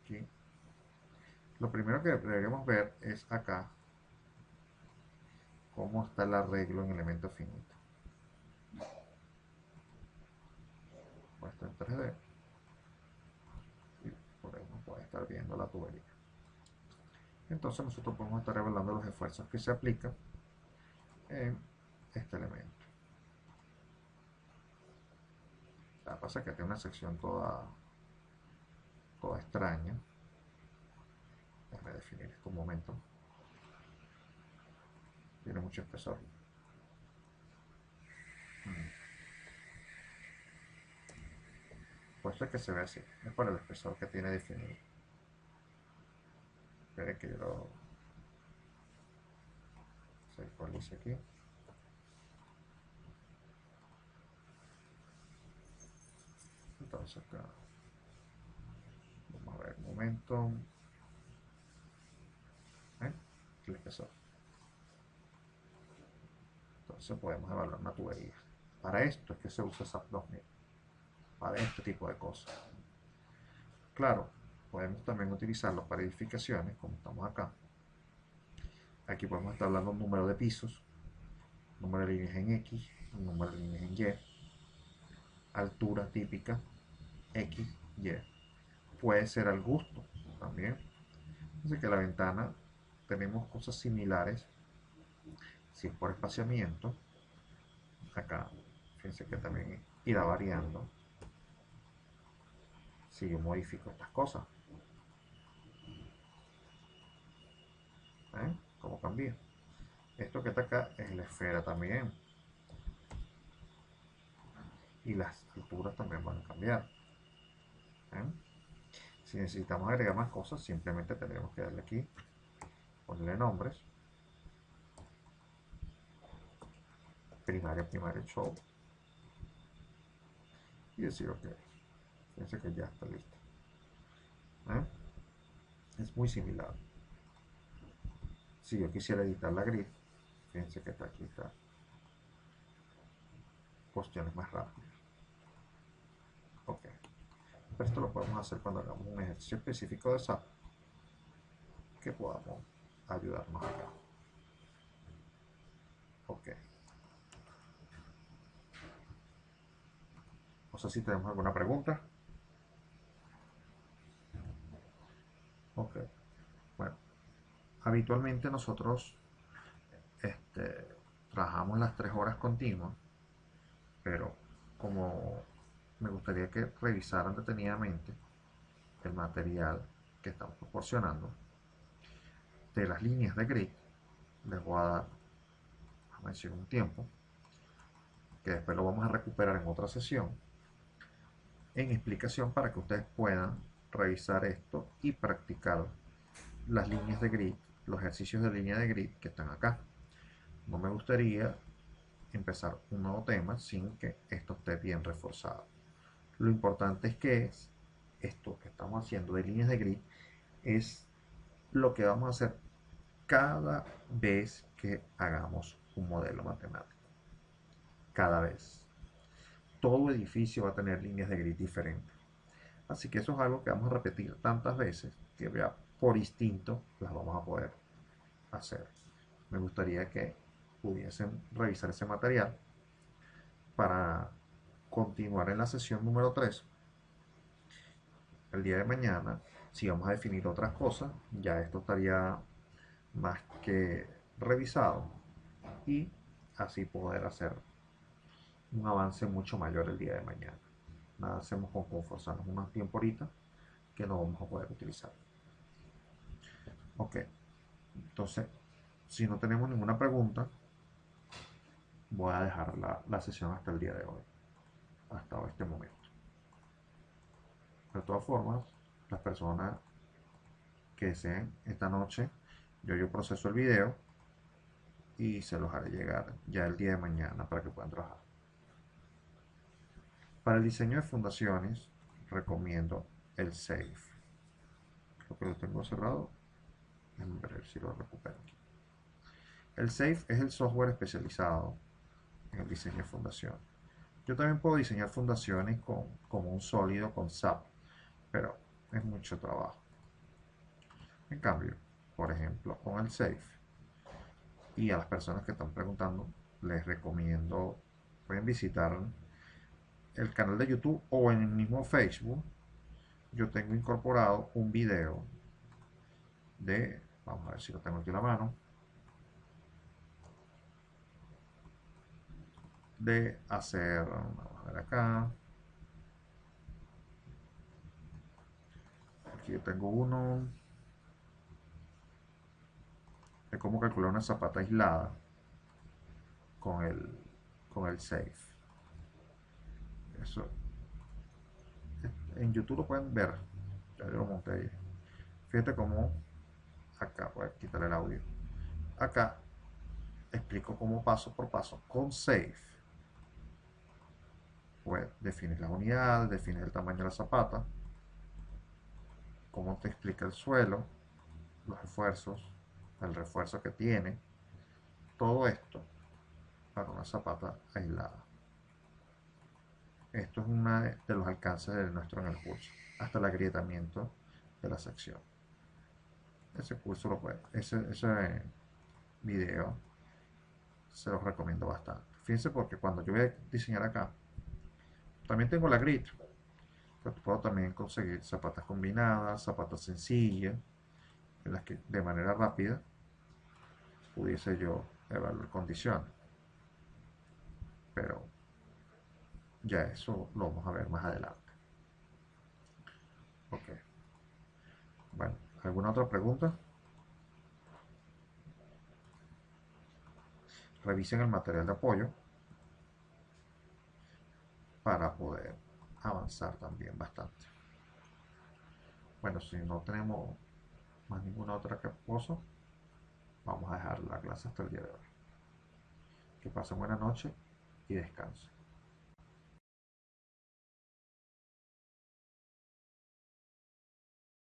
Aquí. Lo primero que deberíamos ver es acá cómo está el arreglo en elemento finito. Puesto en 3D. Y por ahí nos puede estar viendo la tubería. Entonces nosotros podemos estar evaluando los esfuerzos que se aplican en este elemento. Lo que pasa es que tiene una sección toda extraña. Déjame definir esto un momento. Tiene mucho espesor. Puesto es que se ve así. Es por el espesor que tiene definido. Esperen que yo lo se actualice aquí. Entonces acá vamos a ver un momento. El espesor. Entonces podemos evaluar una tubería. Para esto es que se usa SAP 2000. Para este tipo de cosas. Claro, podemos también utilizarlo para edificaciones, como estamos acá. Aquí podemos estar hablando de un número de pisos, número de líneas en X, número de líneas en Y, altura típica, X, Y. Puede ser al gusto también. Así que la ventana tenemos cosas similares. Si es por espaciamiento, acá, fíjense que también irá variando si yo modifico estas cosas. ¿Cómo cambia? Esto que está acá es la esfera también. Y las alturas también van a cambiar. Si necesitamos agregar más cosas, simplemente tendremos que darle aquí, ponerle nombres. Primaria, show. Y decir ok. Fíjense que ya está listo. Es muy similar. Si yo quisiera editar la grid, fíjense que está aquí, está cuestiones más rápidas. Ok. Pero esto lo podemos hacer cuando hagamos un ejercicio específico de SAP que podamos ayudarnos acá. Ok. No sé si tenemos alguna pregunta. Ok. Bueno, habitualmente nosotros trabajamos las 3 horas continuas, pero como me gustaría que revisaran detenidamente el material que estamos proporcionando de las líneas de grid, les voy a dar, vamos a decir, un tiempo que después lo vamos a recuperar en otra sesión en explicación para que ustedes puedan revisar esto y practicar las líneas de grid, los ejercicios de línea de grid que están acá. No me gustaría empezar un nuevo tema sin que esto esté bien reforzado. Lo importante es que esto que estamos haciendo de líneas de grid es lo que vamos a hacer cada vez que hagamos un modelo matemático. Cada vez. Todo edificio va a tener líneas de grid diferentes. Así que eso es algo que vamos a repetir tantas veces que ya por instinto las vamos a poder hacer. Me gustaría que pudiesen revisar ese material para continuar en la sesión número 3. El día de mañana, si vamos a definir otras cosas, ya esto estaría más que revisado y así poder hacer un avance mucho mayor el día de mañana. Nada hacemos con forzarnos un tiempo ahorita que no vamos a poder utilizar. Ok, entonces, si no tenemos ninguna pregunta, voy a dejar la sesión hasta el día de hoy, hasta este momento. De todas formas, las personas que deseen esta noche, yo proceso el video y se los haré llegar ya el día de mañana para que puedan trabajar. Para el diseño de fundaciones, recomiendo el SAFE. Creo que lo tengo cerrado. Déjenme ver si lo recupero aquí. El SAFE es el software especializado en el diseño de fundaciones. Yo también puedo diseñar fundaciones como un sólido con SAP, pero es mucho trabajo. En cambio, por ejemplo, con el SAFE, y a las personas que están preguntando, les recomiendo, pueden visitar el canal de YouTube o en el mismo Facebook. Yo tengo incorporado un video de, vamos a ver si lo tengo aquí a la mano, de hacer, vamos a ver acá, aquí yo tengo uno de cómo calcular una zapata aislada con el SAFE. Eso en YouTube lo pueden ver, ya yo lo monté ahí. Fíjate cómo acá, voy a quitar el audio, acá explico cómo paso por paso con SAFE. Pues definir las unidades, definir el tamaño de la zapata, cómo te explica el suelo, los refuerzos, el refuerzo que tiene, todo esto para una zapata aislada. Esto es uno de los alcances de nuestro en el curso, hasta el agrietamiento de la sección. Ese curso lo puede, ese video se los recomiendo bastante. Fíjense porque cuando yo voy a diseñar acá, también tengo la grid, pero puedo también conseguir zapatas combinadas, zapatas sencillas, en las que de manera rápida pudiese yo evaluar condiciones. Pero ya eso lo vamos a ver más adelante. Ok. Bueno, ¿alguna otra pregunta? Revisen el material de apoyo para poder avanzar también bastante. Bueno, si no tenemos más ninguna otra cosa, vamos a dejar la clase hasta el día de hoy. Que pasen buena noche y descansen.